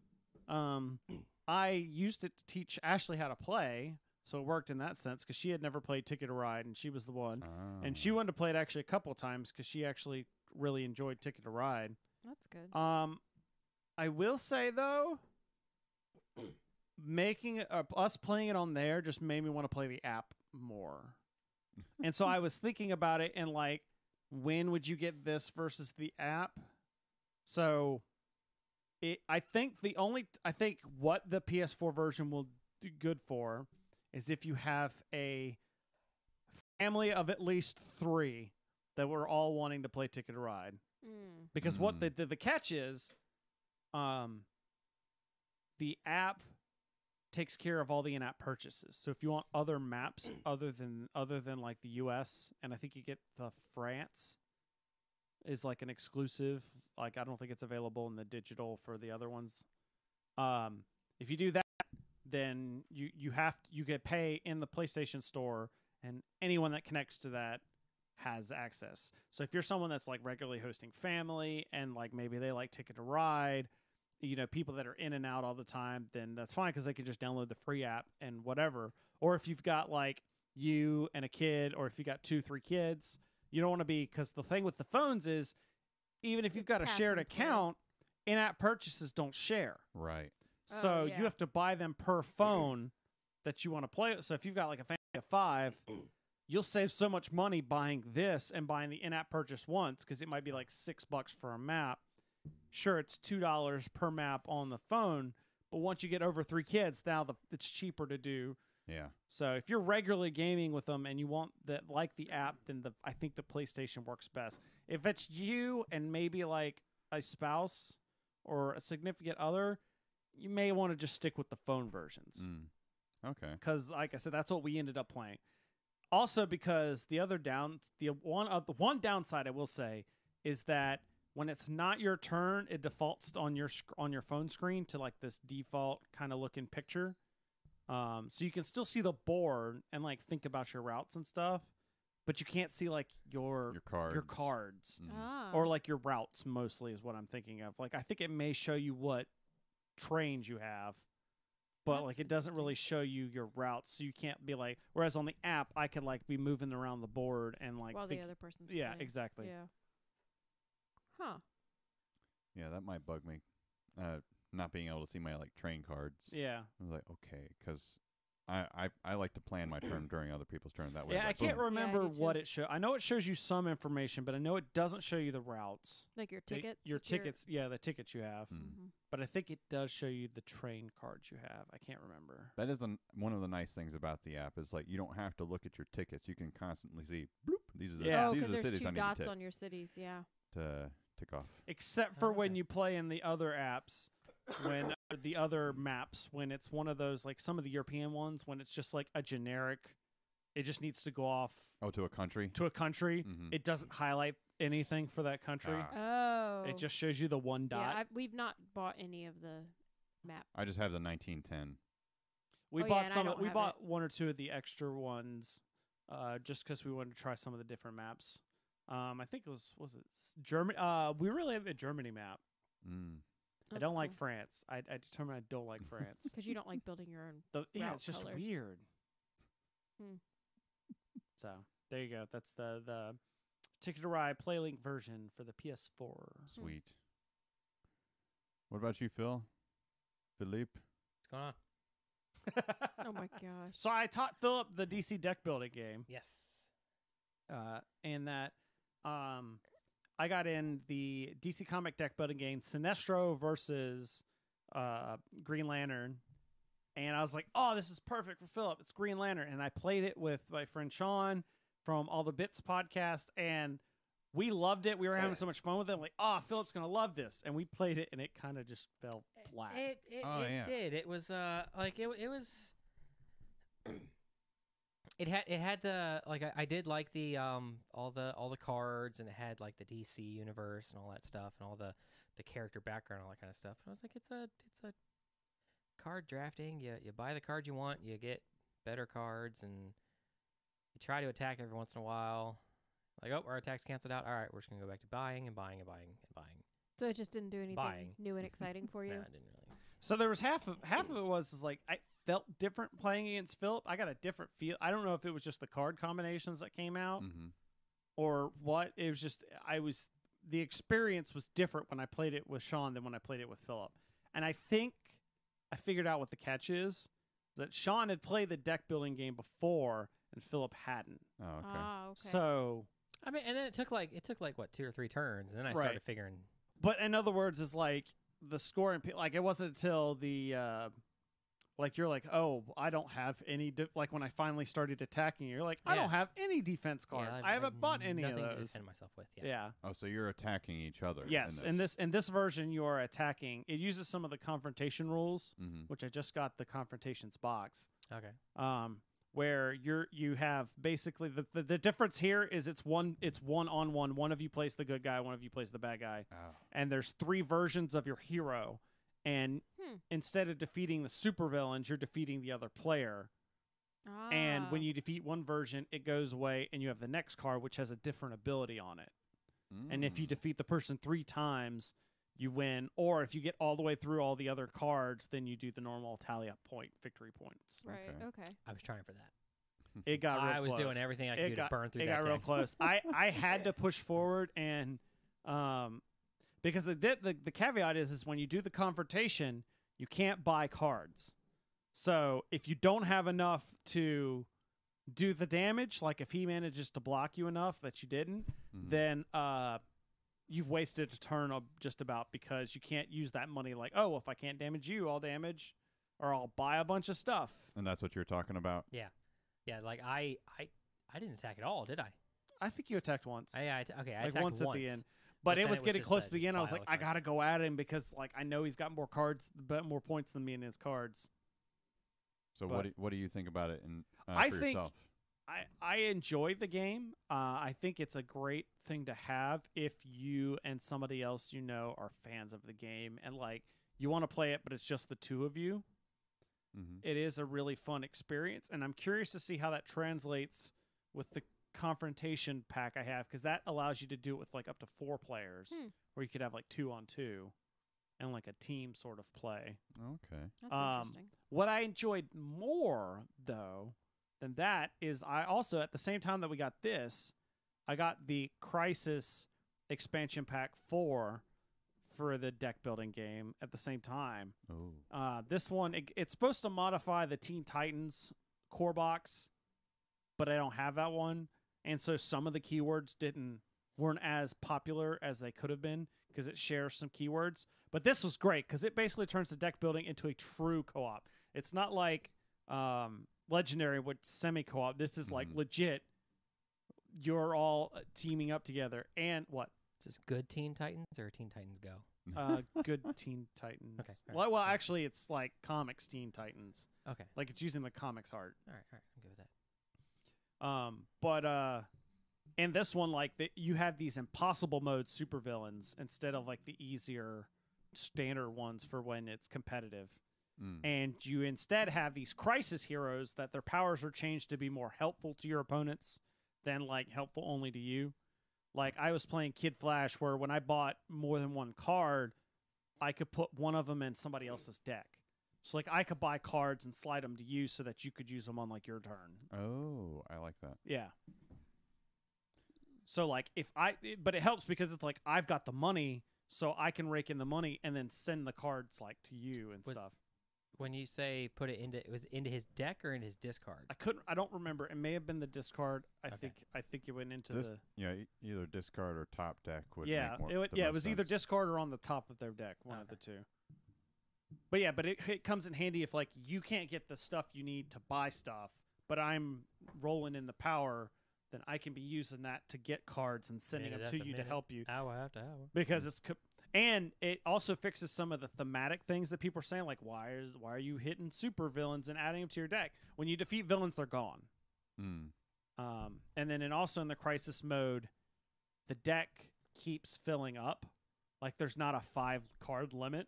I used it to teach Ashley how to play, so it worked in that sense because she had never played Ticket to Ride, and she was the one. And she wanted to play it actually a couple of times because she actually really enjoyed Ticket to Ride. That's good. I will say though, making us playing it on there just made me want to play the app more. And so I was thinking about it, and like, when would you get this versus the app? So I think what the PS4 version will do good for is if you have a family of at least 3 that were all wanting to play Ticket to Ride. Because what the catch is, the app takes care of all the in-app purchases. So if you want other maps other than like the US, and I think you get the France is like an exclusive. Like, I don't think it's available in the digital for the other ones. If you do that, then you get pay in the PlayStation Store, and anyone that connects to that has access. So if you're someone that's like regularly hosting family, and like maybe they like Ticket to Ride, people that are in and out all the time, then that's fine because they can just download the free app and whatever. Or if you've got like you and a kid, or if you got 2-3 kids, you don't want to be, because the thing with the phones is, even if you've got a shared Pass and play. account, in-app purchases don't share. Right. So yeah. you have to buy them per phone that you want to play. So if you've got like a family of 5, you'll save so much money buying this and buying the in-app purchase once, because it might be like $6 for a map. Sure, it's $2 per map on the phone, but once you get over 3 kids, now it's cheaper to do. Yeah. So if you're regularly gaming with them and you want that, like the app, then I think the PlayStation works best. If it's you and maybe like a spouse or a significant other, you may want to just stick with the phone versions. Okay. Because, like I said, that's what we ended up playing. Also, because the one downside I will say is that when it's not your turn, it defaults on your phone screen to like this default kind of looking picture. So you can still see the board and like think about your routes and stuff, but you can't see like your cards or like your routes. Mostly is what I'm thinking of. Like I think it may show you what trains you have, but like it doesn't really show you your routes, so you can't be like. Whereas on the app, I could like be moving around the board and like while the other person's yeah, playing. exactly. Yeah. Huh. Yeah, that might bug me. Not being able to see my like train cards. Yeah. I was like, okay, because I like to plan my turn during other people's turn. That way. Yeah, I like, can't boom. remember do too. what it shows. I know it shows you some information, but I know it doesn't show you the routes. Like your tickets. Your that you're- tickets, yeah, the tickets you have. Mhm. But I think it does show you the train cards you have. I can't remember. That is one of the nice things about the app is like you don't have to look at your tickets. You can constantly see, bloop, these are the, Yeah. Oh, these because are the there's cities 2 I need dots to, on your cities. Yeah. to tick off. Except for when Okay. you play in the other apps, when the other maps, when it's one of those, like some of the European ones, when it's just like a generic, it just needs to go off Oh, to a country. to a country. Mhm. It doesn't highlight anything for that country. Ah. Oh. It just shows you the one dot. Yeah, we've not bought any of the maps. I just have the 1910. We Oh, yeah, bought and I some. don't We have bought 1 or 2 of the extra ones, just because we wanted to try some of the different maps. I think it was it Germany? We really have a Germany map. Mm. I don't like France. I determined I don't like France. because you don't like building your own. Yeah, route it's just colors. weird. Hmm. So there you go. That's the Ticket to Ride PlayLink version for the PS4. Sweet. What about you, Phil? Philippe? What's going on? Oh my gosh. So I taught Philip the DC deck building game. Yes. And that I got in the DC comic deck building game Sinestro versus Green Lantern, and I was like, "Oh, this is perfect for Philip. It's Green Lantern." And I played it with my friend Sean from All the Bits podcast, and we loved it. We were having so much fun with it. I'm like, "Oh, Philip's gonna love this," and we played it, and it kind of just fell flat. It Oh, yeah. did. It was like it was. It had the like I did like the all the cards, and it had like the DC universe and all that stuff, and all the character background and all that kind of stuff. And I was like, it's a card drafting. You buy the card you want, you get better cards, and you try to attack every once in a while. Like, oh, our attack's canceled out. All right, we're just gonna go back to buying and buying and buying and buying. So it just didn't do anything Buying. new and exciting for you. Nah, I didn't really. So there was half of it was like I felt different playing against Philip. I got a different feel. I don't know if it was just the card combinations that came out Mm-hmm. or what. It was just the experience was different when I played it with Sean than when I played it with Philip. And I think I figured out what the catch is that Sean had played the deck building game before and Philip hadn't. Oh, okay. Ah, okay. So, I mean, and then it took like what 2 or 3 turns, and then I Right. started figuring. but in other words, is like the scoring. Like it wasn't until the like you're like, oh, I don't have any. Like when I finally started attacking, you're like, I Yeah. don't have any defense cards. Yeah, I haven't bought any of nothing to those. defend myself with. Yeah. Oh, so you're attacking each other. Yes, in this version, you are attacking. It uses some of the confrontation rules, Mm-hmm. which I just got the confrontations box. Okay. Where you have basically the difference here is it's one on one. One of you plays the good guy, one of you plays the bad guy, Oh. and there's 3 versions of your hero. And instead of defeating the supervillains, you're defeating the other player. Ah. And when you defeat one version, it goes away, and you have the next card, which has a different ability on it. And if you Mm. defeat the person 3 times, you win. Or if you get all the way through all the other cards, then you do the normal tally up victory points. Right. Okay. Okay. I was trying for that. It got real I was close. doing everything I could do to burn through It that got real deck. close. I had to push forward, and because the caveat is when you do the confrontation, you can't buy cards. So if you don't have enough to do the damage, like if he manages to block you enough that you didn't, then you've wasted a turn just about, because you can't use that money like, oh, well, if I can't damage you, I'll damage, or I'll buy a bunch of stuff. And that's what you're talking about? Yeah. Yeah, like I didn't attack at all, did I? I think you attacked once. I like attacked once at the end. But it was getting just close a to the end. I was pile like, of I gotta go at him because like I know he's got more cards, but more points than me in his cards. So what do you think about it I for think yourself? I enjoy the game. I think it's a great thing to have if you and somebody else you know are fans of the game and like you want to play it, but it's just the two of you. It is a really fun experience, and I'm curious to see how that translates with the confrontation pack I have, because that allows you to do it with like up to 4 players, where you could have like 2-on-2 and like a team sort of play. Okay. That's interesting. What I enjoyed more though than that is I also, at the same time that we got this, I got the Crisis expansion pack 4 for the deck building game at the same time. Oh. This one, it's supposed to modify the Teen Titans core box, but I don't have that one. And so some of the keywords weren't as popular as they could have been because it shares some keywords. But this was great because it basically turns the deck building into a true co-op. It's not like Legendary with semi-co-op. This is like legit. You're all teaming up together. And what? Is this good Teen Titans or Teen Titans Go? Good Teen Titans. Okay. Well, actually, it's like comics Teen Titans. Okay. Like it's using the comics art. All right. I'm good with that. But in this one, like you have these impossible mode supervillains instead of like the easier standard ones for when it's competitive. And you instead have these crisis heroes that their powers are changed to be more helpful to your opponents than like helpful only to you. Like I was playing Kid Flash, where when I bought more than one card, I could put one of them in somebody else's deck. So like I could buy cards and slide them to you so that you could use them on like your turn. Oh, I like that. Yeah. So like but it helps because it's like I've got the money, so I can rake in the money and then send the cards like to you and stuff. When you say put it into his deck or in his discard? I don't remember. It may have been the discard. I think it went into the either discard or top deck would yeah. make more, It was either sense. discard or on the top of their deck, one of the two. But yeah, but it comes in handy if like you can't get the stuff you need to buy stuff, but I'm rolling in the power, then I can be using that to get cards and sending them to you to help you. Hour after hour. Because and it also fixes some of the thematic things that people are saying, like why are you hitting super villains and adding them to your deck? When you defeat villains, they're gone. And then also in the crisis mode, the deck keeps filling up. Like there's not a 5-card limit.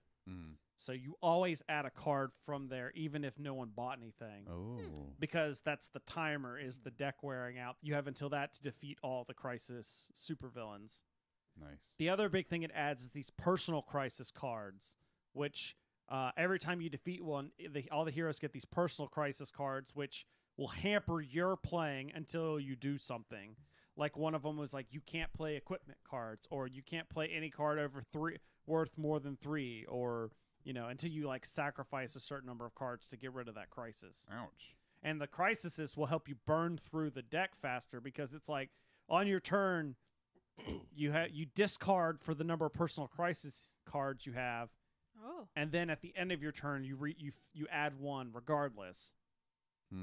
So you always add a card from there, even if no one bought anything. Oh. Because that's the timer, is the deck wearing out. You have until that to defeat all the crisis supervillains. Nice. The other big thing it adds is these personal crisis cards, which every time you defeat one, all the heroes get these personal crisis cards, which will hamper your playing until you do something. Like one of them was like, you can't play equipment cards, or you can't play any card over 3 worth more than 3, or until you like sacrifice a certain number of cards to get rid of that crisis. Ouch. And the crises will help you burn through the deck faster, because it's like on your turn, you discard for the number of personal crisis cards you have. Oh. And then at the end of your turn, you add one regardless.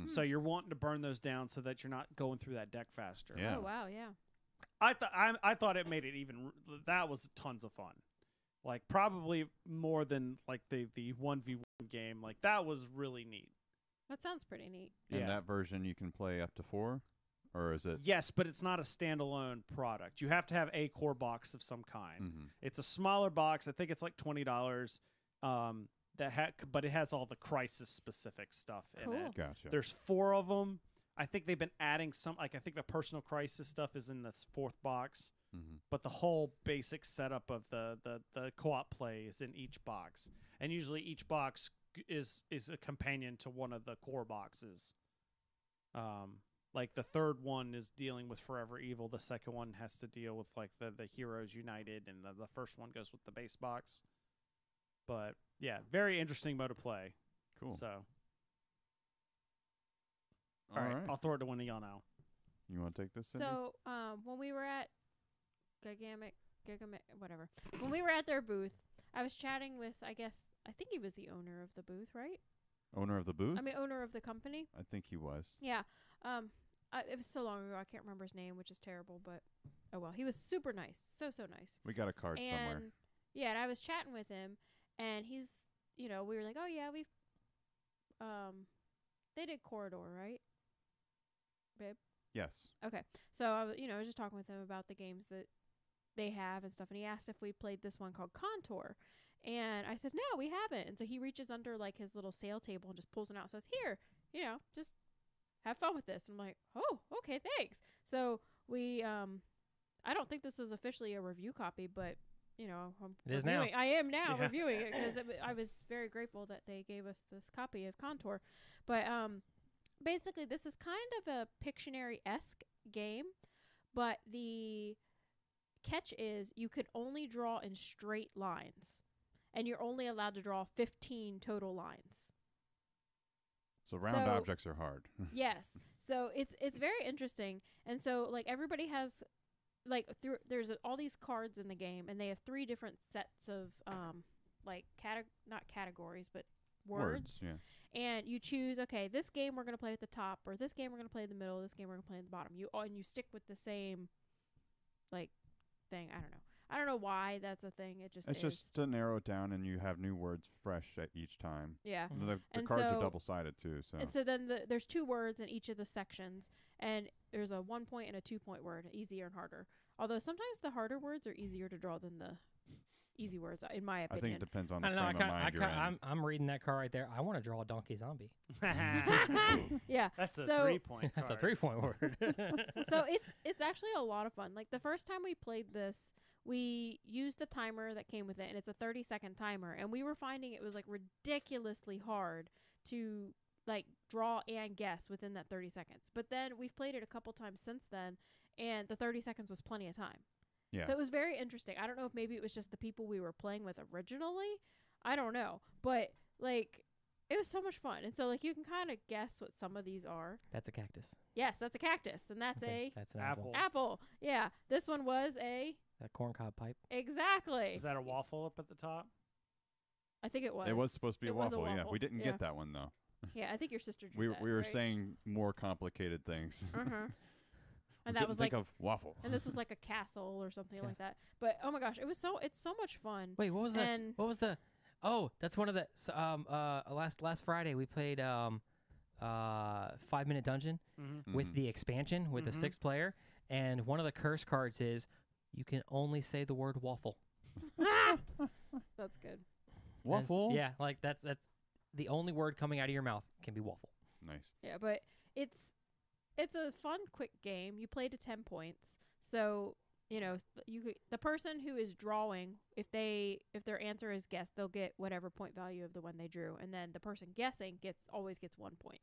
So you're wanting to burn those down so that you're not going through that deck faster. Yeah. Oh wow, yeah. I thought it made it even. That was tons of fun. Like probably more than like the 1v1 game. Like that was really neat. That sounds pretty neat. And that version you can play up to 4, or is it? Yes, but it's not a standalone product. You have to have a core box of some kind. It's a smaller box. I think it's like $20. But it has all the crisis specific stuff in it. Gotcha. There's 4 of them. I think they've been adding some. Like I think the personal crisis stuff is in the 4th box. But the whole basic setup of the co-op play is in each box, and usually each box is a companion to one of the core boxes. Like the 3rd one is dealing with Forever Evil. The 2nd one has to deal with like the Heroes United, and the 1st one goes with the base box. But yeah, very interesting mode to play. Cool. So, All all right, right. I'll throw it to one of y'all now. You want to take this, Cindy? So, when we were at whatever, when we were at their booth, I was chatting with, I think he was the owner of the booth, right? Owner of the booth? I mean, owner of the company. I think he was. Yeah. It was so long ago, I can't remember his name, which is terrible, but oh well. He was super nice. So nice. We got a card somewhere. And yeah, and I was chatting with him, and he's, we were like, oh yeah, we've, they did Corridor, right? Babe? Yes. Okay. So I was just talking with him about the games that they have and stuff, and he asked if we played this one called Kontour, and I said no, we haven't. And so he reaches under like his little sale table and just pulls it out and says, here, just have fun with this. And I'm like, oh, okay, thanks. So we I don't think this was officially a review copy, but I'm It is now. I am now Yeah. reviewing it because I was very grateful that they gave us this copy of Kontour. But basically, this is kind of a Pictionary-esque game, but the catch is you can only draw in straight lines, and you're only allowed to draw 15 total lines. So round objects are hard. Yes. So it's very interesting. And so like everybody has there's all these cards in the game, and they have 3 different sets of not categories, but words. Yeah. And you choose, okay, this game we're going to play at the top, or this game we're going to play in the middle, this game we're going to play in the bottom. And you stick with the same thing. I don't know why that's a thing. It's It's just to narrow it down, and you have new words fresh at each time. Yeah. The And cards so- are double-sided too. So And so then there's 2 words in each of the sections, and there's a 1 point and a 2 point word, easier and harder. Although sometimes the harder words are easier to draw than the easy words, in my I opinion. think it depends on I the don't know. frame of mind you're in. I'm reading that card right there. I want to draw a donkey zombie. Yeah. That's a So- 3-point That's a card. 3-point word. So it's actually a lot of fun. Like the first time we played this, we used the timer that came with it, and it's a 30-second timer, and we were finding it was like ridiculously hard to like draw and guess within that 30 seconds. But then we've played it a couple times since then, and the 30 seconds was plenty of time. Yeah. So it was very interesting. I don't know if maybe it was just the people we were playing with originally. I don't know. But like it was so much fun. And so like you can kind of guess what some of these are. That's a cactus. Yes, that's a cactus, and that's Okay, that's an apple. apple. apple. Yeah. This one was a A corncob pipe. exactly. Is that a waffle up at the top? I think it was. It was supposed to be a It was a waffle. Yeah, waffle, we didn't yeah. get that one though. Yeah, I think your sister drew We that, we were right? saying more complicated things. Uh-huh. We And that couldn't was think like of waffle. and this was like a castle or something Yeah. like that. But oh my gosh, it's so much fun. Wait, what was And- What was the? Oh, that's one of the. Last Friday we played 5-minute dungeon Mm-hmm. with Mhm. the expansion with the Mhm. 6th player, and one of the curse cards is you can only say the word waffle. That's good. And it's- Waffle. Yeah, like that's the only word coming out of your mouth can be waffle. Nice. Yeah, but it's a fun, quick game. You play to 10 points, so the person who is drawing, if their answer is guess, they'll get whatever point value of the one they drew, and then the person guessing always gets 1 point.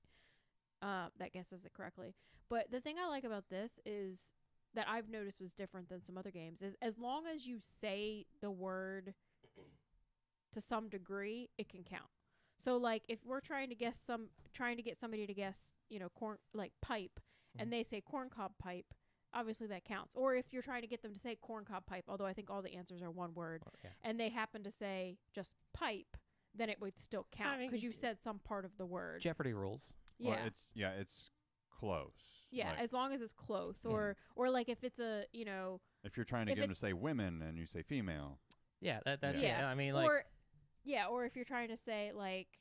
That guesses it correctly. But the thing I like about this is that I've noticed was different than some other games is as long as you say the word to some degree, it can count. So like if we're trying to get somebody to guess, corn like pipe, and they say corncob pipe, obviously that counts. Or if you're trying to get them to say corncob pipe, although I think all the answers are one word, Yeah. and they happen to say just pipe, then it would still count mean, because you've said some part of the word. Jeopardy rules. Well, Yeah. it's close. Yeah, Like, as long as it's close, Yeah. or like if it's a if you're trying to if get them to it's- say women and you say female. Yeah, that's Yeah. it. I mean, like or if you're trying to say like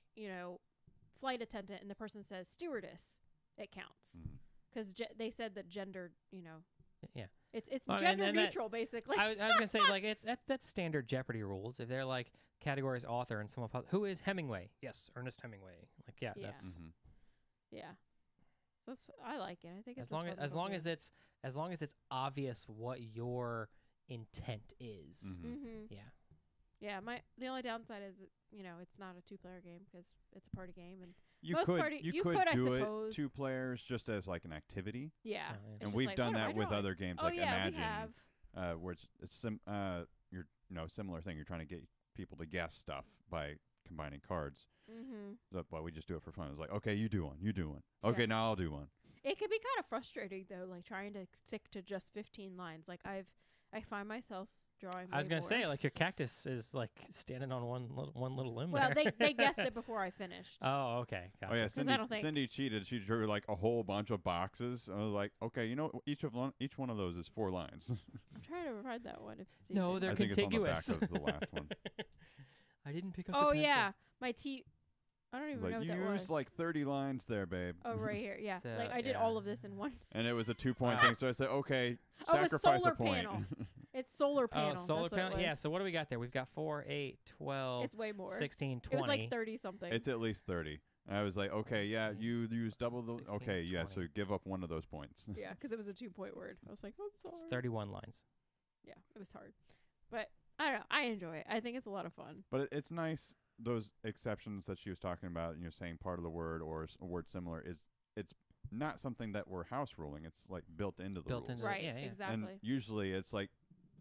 flight attendant and the person says stewardess, it counts Mhm. because they said that gender, yeah. it's Well, and gender then that- neutral basically. I was gonna say like that's standard Jeopardy rules. If they're like categories author and someone who is Hemingway? Yes, Ernest Hemingway. Like yeah, Yeah. that's Mhm. Yeah, so I like it. I think it's as long a as fun as little long as game. it's obvious what your intent is. Mhm. Mhm. Yeah. Yeah, the only downside is that it's not a 2-player game because it's a party game, and You Most could party- you you could could, I do suppose. it 2 players just as like an activity, yeah, Oh, yeah. It's and just we've like, done what am I that with drawing? other games Oh like yeah, Imagine, we have. where it's similar thing. You're trying to get people to guess stuff by combining cards. Mm-hmm. But we just do it for fun. It was like, okay, you do one, you do one. Okay, Yeah. now I'll do one. It can be kind of frustrating though, like trying to stick to just 15 lines. Like I find myself drawing. I was going gonna say, like, your cactus is like standing on one little limb well, there. they guessed it before I finished. Oh, okay. Gotcha. Oh yeah, 'Cause I don't think- Cindy cheated. She drew like a whole bunch of boxes. I was like, okay, you know, each one of those is 4 lines. I'm trying to find that one. If it's No, even- they're I think contiguous. it's on the back of the last one. I didn't pick up. Oh the pencil. yeah, my I don't It's even like, know what you that was. used like 30 lines there, babe. Oh, right here. Yeah. So, Like I did yeah. all of this in one. And it was a 2-point thing. So I said, okay, Oh, it's sacrifice solar a point. panel. It's solar panel. Oh, solar That's what it panel. Yeah. was. So what do we got there? We've got 4, 8, 12, It's way more. 16, 20. It was like 30 something. It's at least 30. And I was like, okay, yeah, you use double the. 16, Okay, yeah, 20. so give up one of those points. Yeah, because it was a 2-point word. I was like, I'm sorry. It's 31 lines. Yeah, it was hard, but I don't know. I enjoy it. I think it's a lot of fun. But it's nice, those exceptions that she was talking about, saying part of the word or a word similar it's not something that we're house ruling. It's like built into the Built rules. into Right. yeah, yeah. Exactly. And usually it's like,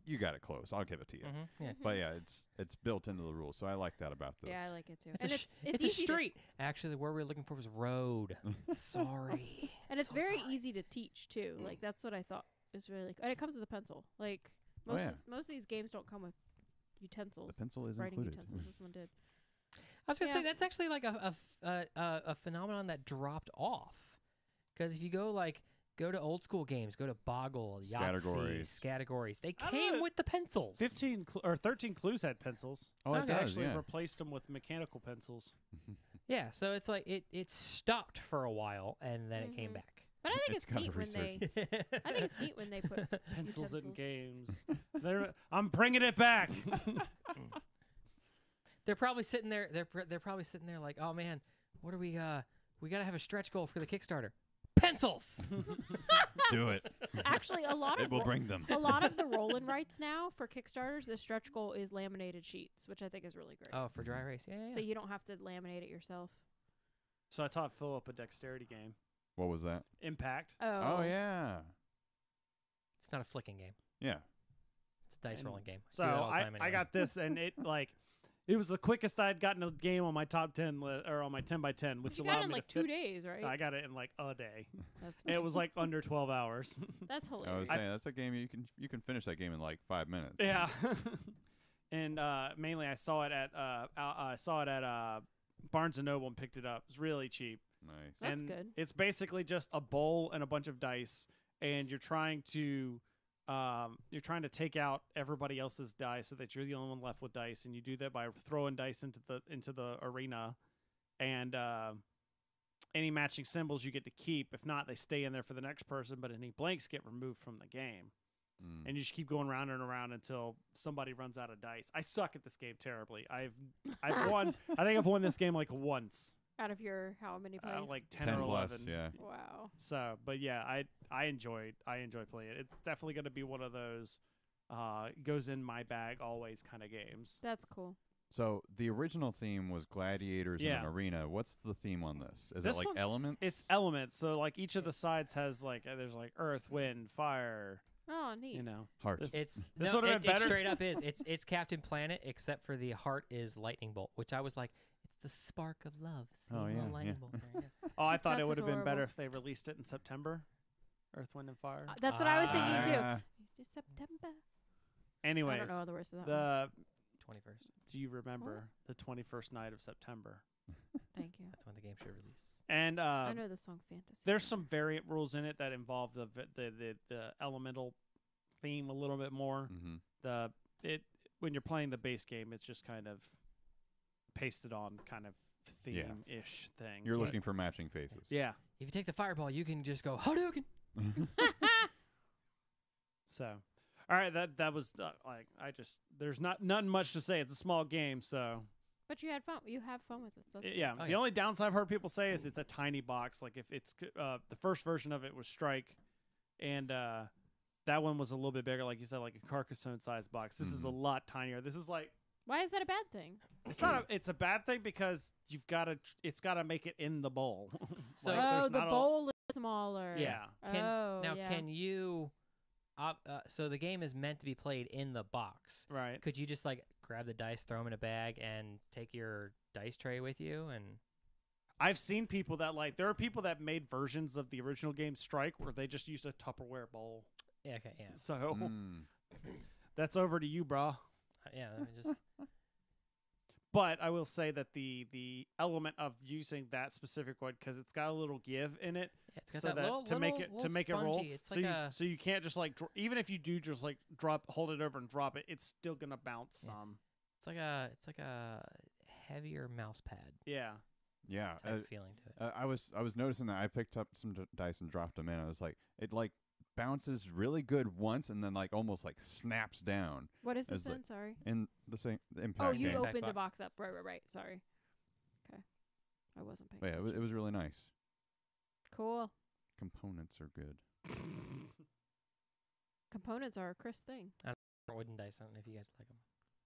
you got it close. I'll give it to you. Mm-hmm. Yeah. But yeah, it's built into the rules. So I like that about this. Yeah, I like it too. It's and a it's a easy to- street. Actually, the word we were looking for was road. Sorry. and it's So very sorry. easy to teach too. Like that's what I thought is really. And it comes with a pencil. Like Oh, most yeah. most of these games don't come with utensils. The pencil is Writing included. utensils. This one did. I was gonna say Yeah. that's actually like a phenomenon that dropped off. Because if you go to old school games, go to Boggle, Yahtzee, Scattergories, they I came don't- with the pencils. 13 clues had pencils. Oh, it Okay. They does, actually yeah. replaced them with mechanical pencils. Yeah, so it's like it stopped for a while and then it came Mhm. back. But I think It's it's, got a neat when they. I think it's neat when they put Pencils in utensils. games. I'm bringing it back. They're probably sitting there. They're probably sitting there like, oh man, what are we? We gotta have a stretch goal for the Kickstarter. Pencils. Do it. Actually, a lot It of will bring them. a lot of the roll-in rights now for Kickstarters, the stretch goal is laminated sheets, which I think is really great. Oh, for dry erase, yeah. So you don't have to laminate it yourself. So I taught Philip a dexterity game. What was that? Impact. Oh, yeah. It's not a flicking game. Yeah. It's a dice And rolling game. So Do that all the time I anyway. got this, and it was the quickest I'd gotten a game on my top 10 or on my 10 by 10, which you allowed got it in me like to 2 fit. days, right? I got it in like a day. That's It was like under 12 hours. that's I was hilarious. saying that's a game you can finish that game in like 5 minutes. Yeah. And mainly I saw it at Barnes and Noble and picked it up. It was really cheap. Nice. That's and good. It's basically just a bowl and a bunch of dice, and you're trying to take out everybody else's dice so that you're the only one left with dice, and you do that by throwing dice into the arena, and any matching symbols you get to keep. If not, they stay in there for the next person, but any blanks get removed from the game. Mm. And you just keep going round and around until somebody runs out of dice. I suck at this game terribly. I've won. I think I've won this game like once, Out of your how many plays? like 10 10 or plus, 11. yeah. Wow. So, but yeah, I enjoy playing it. It's definitely going to be one of those goes in my bag always kind of games. That's cool. So the original theme was gladiators in Yeah. an arena. What's the theme on this? Is This it like one- elements? It's elements. So like each of the sides has like there's like earth, wind, fire. Oh, neat. You know, heart. It's This no, would've it, been it better. straight up is. It's Captain Planet, except for the heart is lightning bolt, which I was like, it's the spark of love. See Oh, the little yeah, lightning yeah. bolt there, yeah. oh, I thought it That's would have been better adorable. if they released it in September. Earth, wind, and fire. That's what I was thinking too. Ah, It's September. Anyways, I don't know the rest of that. the 21st. do you remember the 21st night of September? Thank you. That's when the game should release. And I know the song Fantasy. there's some variant rules in it that involve the elemental theme a little bit more. mhm. When you're playing the base game, it's just kind of pasted on kind of Yeah. theme-ish thing. You're But- looking for matching faces. yeah. If you take the fireball, you can just go Hadouken. So, all right, that was there's nothing much to say. It's a small game, so But you had fun. You have fun with it. So that's yeah. Oh, The yeah. only downside I've heard people say is it's a tiny box. Like if it's the first version of it was Strike, and that one was a little bit bigger, like you said, like a Carcassonne sized box. This is a Mhm. lot tinier. This is like Why is that a bad thing? it's not. It's a bad thing because it's got to make it in the bowl. So- Like, oh, there's the not a- bowl is smaller. Yeah. Can, Oh, now, yeah. can you? so the game is meant to be played in the box. Right. Could you just like grab the dice, throw them in a bag, and take your dice tray with you? And I've seen people that there are people that made versions of the original game Strike where they just use a Tupperware bowl. yeah, okay, yeah, So Mm. that's over to you, brah. yeah. I mean, just But I will say that the element of using that specific one because it's got a little give in it, it's got so that that little, to make little- it little roll. spongy. It's So like you can't just even if you do just hold it over and drop it, it's still gonna bounce Yeah. some. it's like a heavier mouse pad Yeah. Yeah. type feeling to it. I was noticing that I picked up some dice and dropped them in. I was like, it bounces really good once and then almost snaps down What is As this the- in? Sorry. in the impact Oh, you game. Impact opened the box. box up. Right. Sorry. Okay. I wasn't paying But yeah, attention. it was really nice. Cool. Components are good. Components are a Chris thing. Wooden dice. I don't know if you guys like them.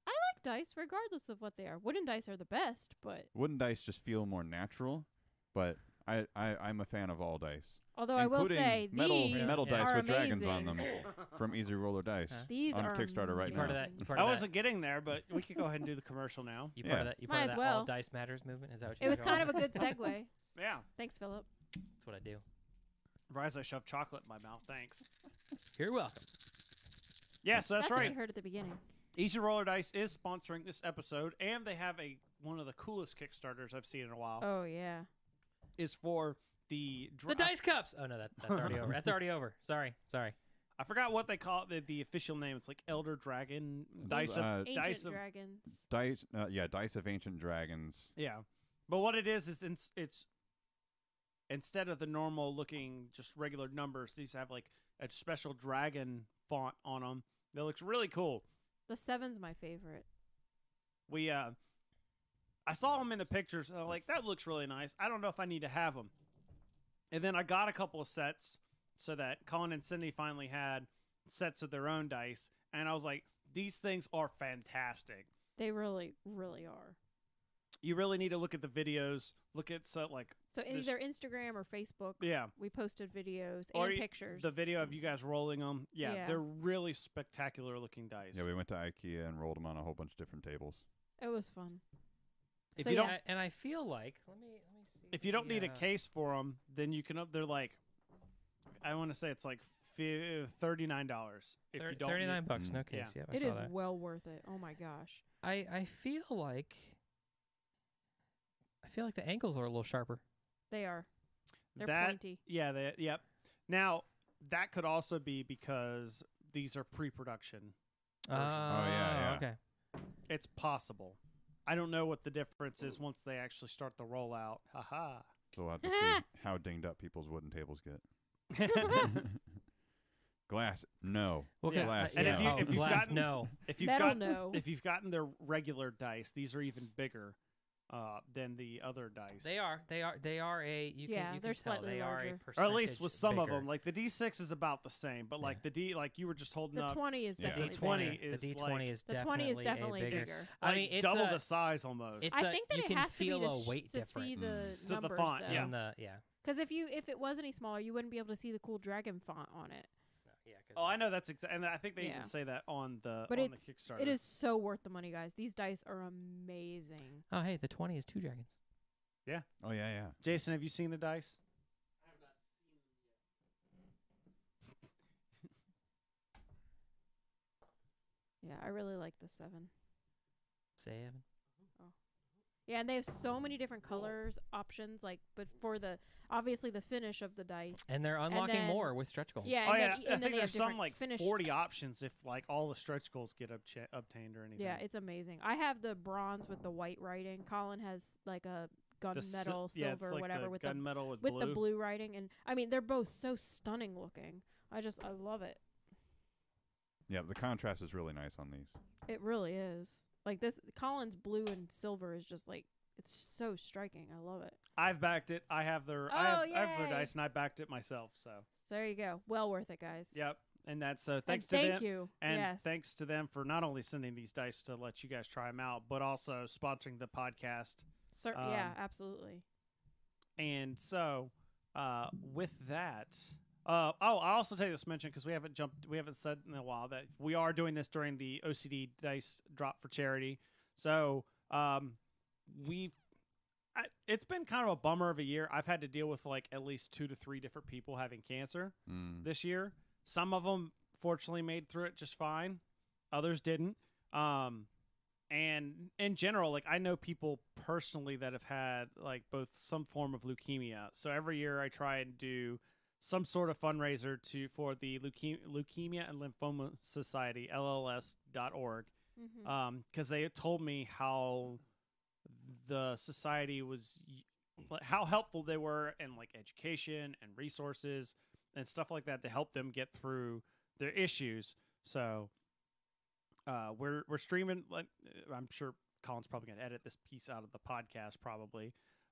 I like dice regardless of what they are. Wooden dice are the best, but Wooden dice just feel more natural, but I'm a fan of all dice. although I will including say metal these metal Yeah. dice are with dragons on amazing. them from Easy Roller Dice. Huh? These on are Kickstarter right You part of now. that? You part I of wasn't getting there, but we could go ahead and do the commercial now. that? You part of Yeah. that? You Might part of as that well. All Dice Matters movement? Is that what you It was guys kind are of a good segue. Yeah. Thanks, Philip. That's what I do. Rise, I shoved chocolate in my mouth. Thanks. You're welcome. Yeah, so that's what right. you heard at the beginning. Easy Roller Dice is sponsoring this episode, and they have one of the coolest Kickstarters I've seen in a while. Oh yeah. Is for the The dice cups. Oh no, that's already over. That's already over. Sorry. I forgot what they call it. The official name. It's like Elder Dragon Dice. Ancient Dice of dragons. Dice, Dice of Ancient Dragons. Yeah, but what it is it's instead of the normal looking just regular numbers, these have a special dragon font on them. That looks really cool. The 7's my favorite. I saw them in the pictures, and I'm like, that looks really nice. I don't know if I need to have them. And then I got a couple of sets so that Colin and Cindy finally had sets of their own dice, and I was like, these things are fantastic. They really, really are. You really need to look at the videos. Look at So There's- either Instagram or Facebook, yeah. we posted videos Or and pictures. The video of you guys rolling them, Yeah. they're really spectacular looking dice. Yeah, we went to IKEA and rolled them on a whole bunch of different tables. It was fun. if so you yeah. don't, And I feel like let me see. if you don't need a the, case for them, then you can. They're I want to say it's $39. If you don't, need- $39, no Mm. case. Yeah. Yeah, I It saw is that. well worth it. Oh my gosh. I feel like the ankles are a little sharper. They are. They're that, pointy. Yeah. Yep. Now that could also be because these are pre-production. Oh yeah. Okay. It's possible. I don't know what the difference is once they actually start the rollout. Haha. So we'll have to see how dinged up people's wooden tables get. Glass, no. Well, Yeah. Glass, And no. if you've glass, gotten- no. If you've Metal, got no. if you've gotten their regular dice, these are even bigger than the other dice. They are a. You Yeah, can, you they're can tell slightly they are larger. a Or at least with some of bigger. them. Like the D6 is about the same, but like Yeah. like you were just holding The up, 20 is Yeah. definitely D20 bigger. is the D20 like- is The definitely 20 is definitely a bigger. bigger. I like mean, it's double a, the size almost. It's I a- think that you it can has to be feel to, a weight to see difference. the So the numbers, font, though. yeah. And yeah. Because if it was any smaller, you wouldn't be able to see the cool dragon font on it. Yeah. Oh, I know that's and I think they Yeah. even say that on the But on the it's- Kickstarter. It is so worth the money, guys. These dice are amazing. Oh, hey, the 20 is 2 dragons. Oh, yeah. Jason, have you seen the dice? Yeah, I really like the 7. 7. Yeah, and they have so many different colors options, but for obviously the finish of the dice. And they're unlocking then- more with stretch goals. Yeah, Oh and yeah, then, I and then think they have there's some different finish. 40 options if like all the stretch goals get obtained or anything. Yeah, it's amazing. I have the bronze with the white writing. Colin has like a gunmetal, yeah, it's silver, like whatever the with gunmetal with the blue. blue writing, and I mean they're both so stunning looking. I love it. Yeah, the contrast is really nice on these. It really is. Like this, Colin's blue and silver is just like it's so striking. I love it. I've backed it. I have their Oh, I have their yay. dice and I backed it myself. So So there you go. Well worth it, guys. yep. And that's And thanks to thank them. you. And yes. thanks to them for not only sending these dice to let you guys try them out, but also sponsoring the podcast. Yeah, um, absolutely. And so, with that, I'll also take this mention because we haven't said in a while that we are doing this during the OCD Dice Drop for charity. So it's been kind of a bummer of a year. I've had to deal with like at least 2 to 3 different people having cancer this year. Some of them fortunately made through it just fine. Others didn't. And in general, like I know people personally that have had like both some form of leukemia. So every year I try and do some sort of fundraiser for the Leukemia and Lymphoma Society, LLS.org, because they told me how the society was, how helpful they were in like education and resources and stuff like that to help them get through their issues. So we're streaming. Like I'm sure Colin's probably going to edit this piece out of the podcast probably.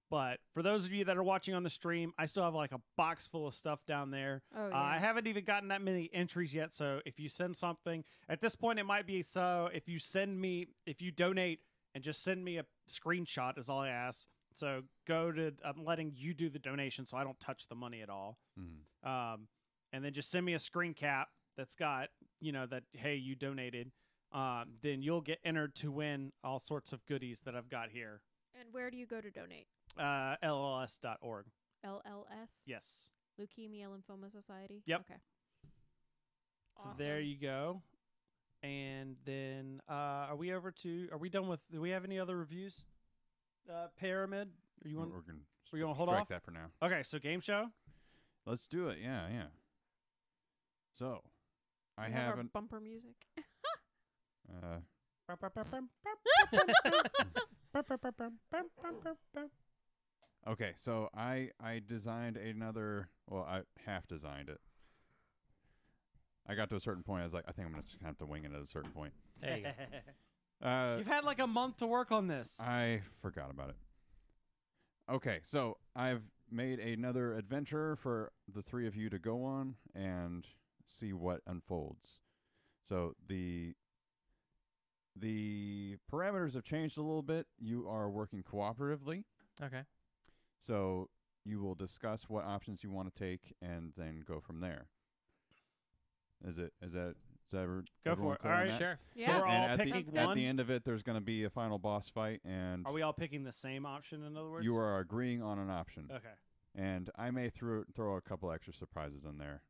But for those of you that are watching on the stream, I still have like a box full of stuff down there. Oh, yeah. I haven't even gotten that many entries yet. So if you send something, at this point it might be so if you donate and just send me a screenshot is all I ask. So I'm letting you do the donation so I don't touch the money at all. And then just send me a screen cap that's got, that, hey, you donated. Then you'll get entered to win all sorts of goodies that I've got here. And where do you go to donate? LLS.org. LLS? Yes. Leukemia Lymphoma Society? Yep. Okay. So there you go. And then are we done with, do we have any other reviews? Pyramid? We're going to hold strike off? that for now. Okay, so game show? Let's do it. Yeah. So, I We have our bumper music. Okay, so I designed another. Well, I half designed it. I got to a certain point. I was like, I think I'm gonna have to wing it at a certain point. There you go. You've had like a month to work on this. I forgot about it. Okay, so I've made another adventure for the 3 of you to go on and see what unfolds. So the parameters have changed a little bit. You are working cooperatively. Okay. So you will discuss what options you want to take and then go from there. Is that Go for it. All right, sure. Yeah. So we're all And picking at one. the end of it, there's going to be a final boss fight, and Are we all picking the same option? In other words, you are agreeing on an option. okay. And I may throw a couple extra surprises in there.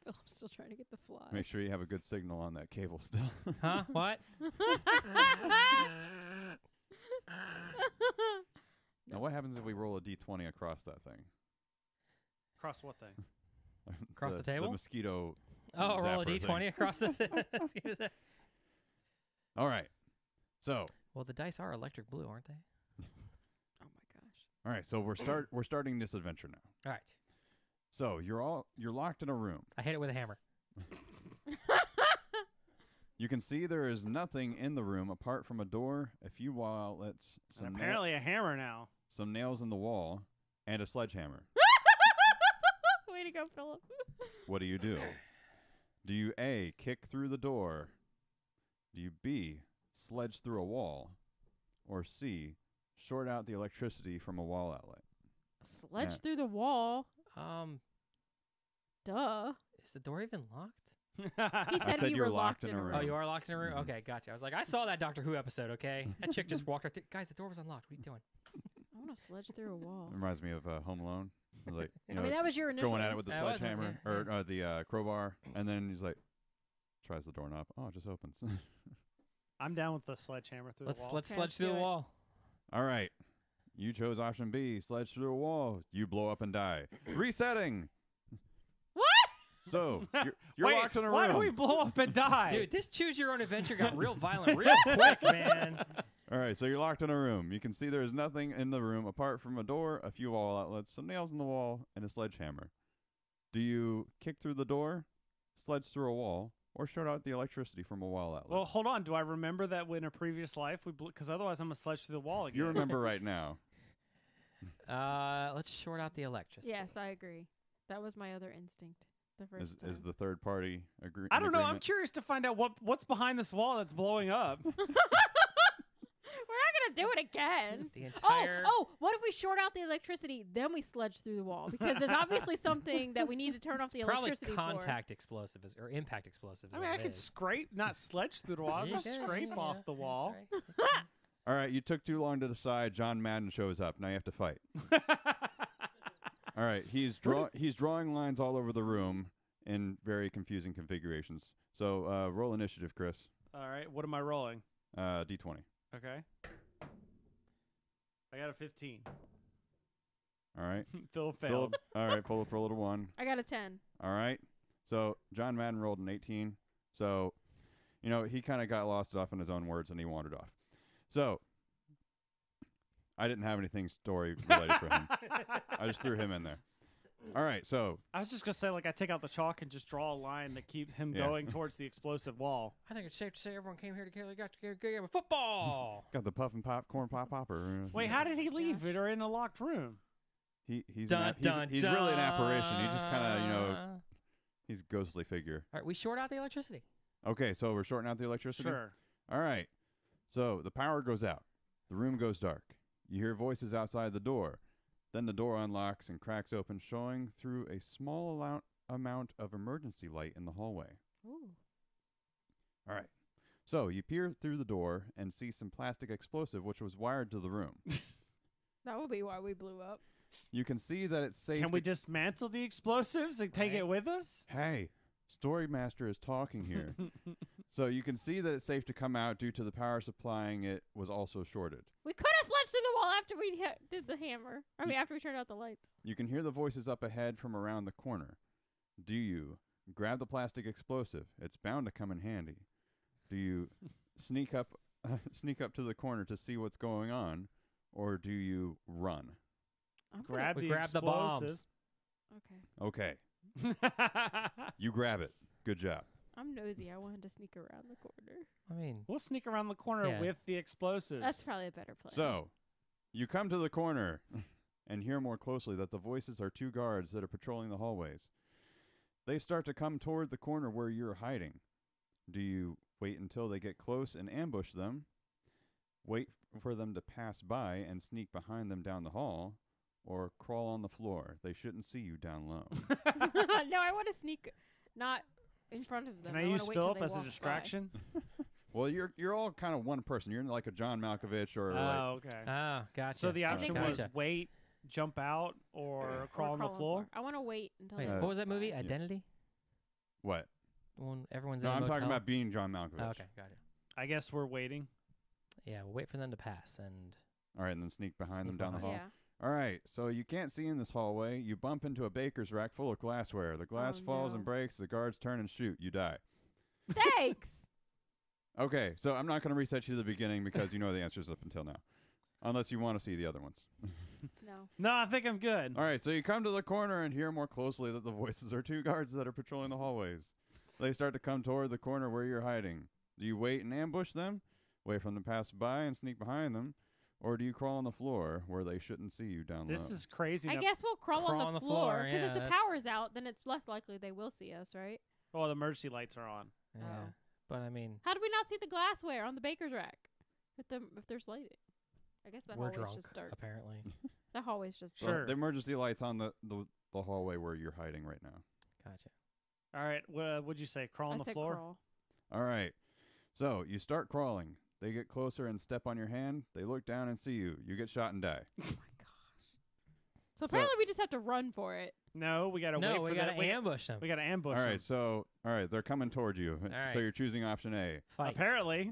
I'm still trying to get the fly. Make sure you have a good signal on that cable still. Huh? What? Now, what happens if we roll a d20 across that thing? Across what thing? Across the table? The mosquito. Oh, roll a zapper d20 thing. across the. All right. So, Well, the dice are electric blue, aren't they? Oh my gosh. all right. So we're starting this adventure now. All right. So you're locked in a room. I hit it with a hammer. You can see there is nothing in the room apart from a door, a few wall outlets, And apparently a hammer now. some nails in the wall, and a sledgehammer. Way to go, Philip. What do you do? Do you A, kick through the door? Do you B, sledge through a wall? Or C, short out the electricity from a wall outlet? Sledge Yeah. through the wall. Is Duh. the door even locked? He I said said we you're were locked locked in in a a room. room. Oh, you are locked in a room? Mhm. Okay, gotcha. I was like, I saw that Doctor Who episode, okay? That chick just walked right there. Guys, the door was unlocked. What are you doing? I want to sledge through a wall. Reminds me of Home Alone. Like, I mean, that was your initial going at it with the That was it, sledgehammer yeah, or the crowbar, and then he's like, tries the doorknob. Oh, it just opens. I'm down with the sledgehammer through the wall. Let's Okay, sledge let's through do the it. wall. All right. You chose option B, sledge through a wall. You blow up and die. Resetting. What? So, you're Wait, locked in a room. why do we blow up and die? Dude, this choose your own adventure got real violent real quick, man. All right, so you're locked in a room. You can see there is nothing in the room apart from a door, a few wall outlets, some nails in the wall, and a sledgehammer. Do you kick through the door, sledge through a wall, or shut out the electricity from a wall outlet? Well, hold on. Do I remember that in a previous life we blew? Because otherwise I'm gonna sledge through the wall again. you remember right now. Let's short out the electricity. Yes, I agree. That was my other instinct. The first Is time. the third party agree? I don't know. I'm agreement? curious to find out what's behind this wall that's blowing up. We're not gonna to do it again. The entire. What if we short out the electricity, then we sludge through the wall? Because there's obviously something that we need to turn off the Probably electricity contact explosive or impact explosive. I mean, I could scrape, not sledge through the wall. Yeah, Just scrape off the wall. All right, you took too long to decide. John Madden shows up. Now you have to fight. All right, he's drawing lines all over the room in very confusing configurations. So roll initiative, Chris. All right, what am I rolling? D20. Okay. I got a 15. All right. Phil failed. Philip, all right, Philip rolled a 1. I got a 10. All right. So John Madden rolled an 18. So, he kind of got lost off in his own words and he wandered off. So, I didn't have anything story related for him. I just threw him in there. All right, so. I was just going to say, I take out the chalk and just draw a line that keeps him going towards the explosive wall. I think it's safe to say everyone came here to got to game of football. Got the puff and pop, corn pop popper. Wait, how did he leave? They're in a locked room. He's really an apparition. He just kind of, he's a ghostly figure. All right, we short out the electricity. Okay, so we're shorting out the electricity? Sure. All right. So the power goes out. The room goes dark. You hear voices outside the door. Then the door unlocks and cracks open, showing through a small amount of emergency light in the hallway. Ooh. All right. So you peer through the door and see some plastic explosive, which was wired to the room. That would be why we blew up. You can see that it's safe. Can we dismantle the explosives and take it with us? Hey, Story Master is talking here. So you can see that it's safe to come out due to the power supplying it was also shorted. We could have sledged through the wall after we did the hammer. After we turned out the lights. You can hear the voices up ahead from around the corner. Do you grab the plastic explosive? It's bound to come in handy. Do you sneak up to the corner to see what's going on, or do you run? Grab the bombs. explosive. Okay. You grab it. Good job. I'm nosy. I wanted to sneak around the corner. I mean, We'll sneak around the corner with the explosives. That's probably a better plan. So, you come to the corner and hear more closely that the voices are 2 guards that are patrolling the hallways. They start to come toward the corner where you're hiding. Do you wait until they get close and ambush them? Wait for them to pass by and sneak behind them down the hall? Or crawl on the floor? They shouldn't see you down low. No, I want to sneak not in front of them. Can I use Philip as a distraction? Well, you're all kind of one person. You're like a John Malkovich or okay. Oh, gotcha. So the option was gotcha. wait, jump out, or crawl on the floor? I want to wait until. Wait, what was that movie? Identity? What? The one everyone's No, in a I'm motel? talking about being John Malkovich. Oh, okay, got it. I guess we're waiting. Yeah, we'll wait for them to pass and. All right, and then sneak behind them down the hall. Yeah. All right, so you can't see in this hallway. You bump into a baker's rack full of glassware. The glass falls and breaks. The guards turn and shoot. You die. Thanks. Okay, so I'm not going to reset you to the beginning because you know the answers up until now. Unless you want to see the other ones. No. No, I think I'm good. All right, so you come to the corner and hear more closely that the voices are 2 guards that are patrolling the hallways. They start to come toward the corner where you're hiding. Do you wait and ambush them? Wait for them to pass by and sneak behind them? Or do you crawl on the floor where they shouldn't see you down low? This is crazy. I guess we'll crawl on the floor because if the that's- power's out, then it's less likely they will see us, right? Oh, the emergency lights are on. Yeah. Oh. But I mean, How did we not see the glassware on the baker's rack? If there's lighting, I guess that we're hallway's drunk, just dark. apparently. That hallway's just Well, Sure. the emergency light's on the hallway where you're hiding right now. Gotcha. All right. What'd you say? Crawl on the said floor? Crawl. All right. So you start crawling. They get closer and step on your hand. They look down and see you. You get shot and die. Oh my gosh. So apparently we just have to run for it. No, we gotta wait No, for we gotta that. ambush them. We gotta ambush All them. right, all right, they're coming towards you. right. So you're choosing option A. Fight. Apparently.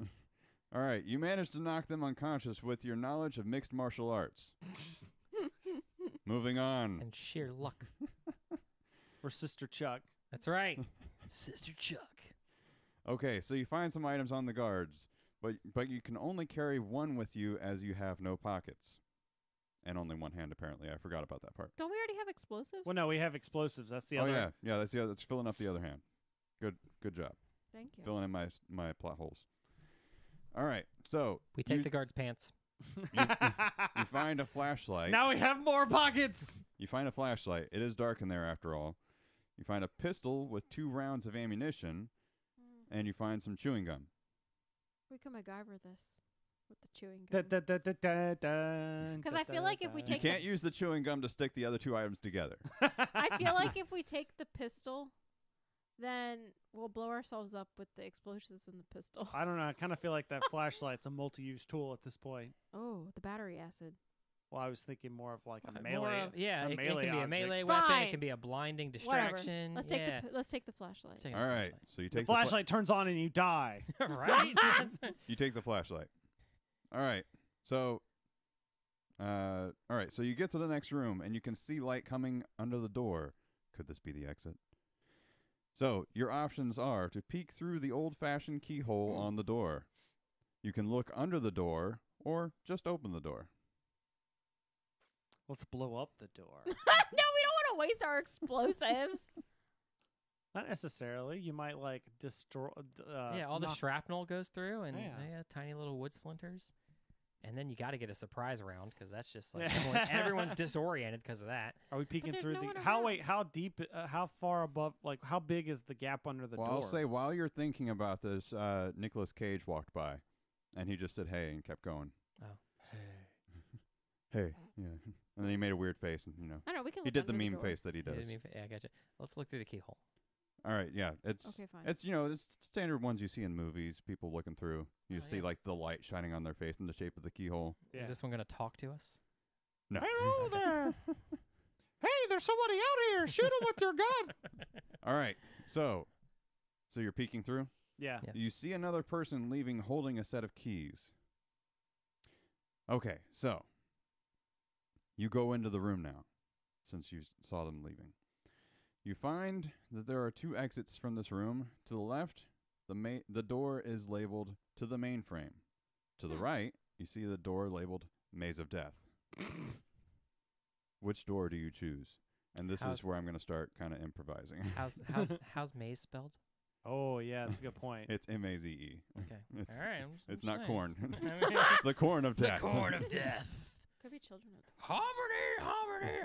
All right, you managed to knock them unconscious with your knowledge of mixed martial arts. Moving on. And sheer luck. We're Sister Chuck. That's right. Sister Chuck. Okay, so you find some items on the guards, but you can only carry one with you as you have no pockets. And only one hand, apparently. I forgot about that part. Don't we already have explosives? Well, no, we have explosives. That's the Oh, other. yeah. That's the other. That's filling up the other hand. Good job. Thank you. Filling in my plot holes. All right, so We take you, the guard's pants. you find a flashlight. Now we have more pockets. You find a flashlight. It is dark in there after all. You find a pistol with 2 rounds of ammunition, and you find some chewing gum. We can MacGyver this. with the chewing gum. Because I feel like if we You take can't use the chewing gum to stick the other two items together. I feel like if we take the pistol, then we'll blow ourselves up with the explosives in the pistol. I don't know. I kind of feel like that flashlight's a multi-use tool at this point. Oh, the battery acid. Well, I was thinking more of like a More melee. of- yeah, a it melee can be a object. melee weapon. It Fine. can be a blinding Whatever. distraction. Let's yeah. take the flashlight. Take All right, so you take The flashlight turns on and you die. right? You take the flashlight. All right. So so you get to the next room and you can see light coming under the door. Could this be the exit? So, your options are to peek through the old-fashioned keyhole on the door. You can look under the door or just open the door. Let's blow up the door. No, we don't want to waste our explosives. Not necessarily. You might like destroy. Yeah, all the knock- shrapnel goes through, and Yeah. tiny little wood splinters. And then you got to get a surprise round because that's just like Yeah. everyone's disoriented because of that. Are we peeking there's through no the? one How around. how deep? How far above? Like how big is the gap under the Well, door? I'll say while you're thinking about this, Nicolas Cage walked by, and he just said, "Hey," and kept going. Oh. Hey, yeah. And then he made a weird face, and I know we can. he Look did the under meme door. face that he Yeah, does. I got you. Let's look through the keyhole. All right, yeah, it's Okay, fine. it's it's standard ones you see in movies. People looking through, you Oh, see yeah. like the light shining on their face in the shape of the keyhole. Yeah. Is this one going to talk to us? No. Hello there. Hey, there's somebody out here. Shoot him with your gun. All right, so you're peeking through. Yeah. Yes. You see another person leaving, holding a set of keys. Okay, so you go into the room now, since you saw them leaving. You find that there are two exits from this room. To the left, the door is labeled to the mainframe. To the right, you see the door labeled Maze of Death. Which door do you choose? And this How's- is where I'm going to start kind of improvising. How's maze spelled? Oh yeah, that's a good point. It's M-A-Z-E. Okay. It's, All right. it's not saying. corn. I mean, The corn of the death. corn of death. Could be children of the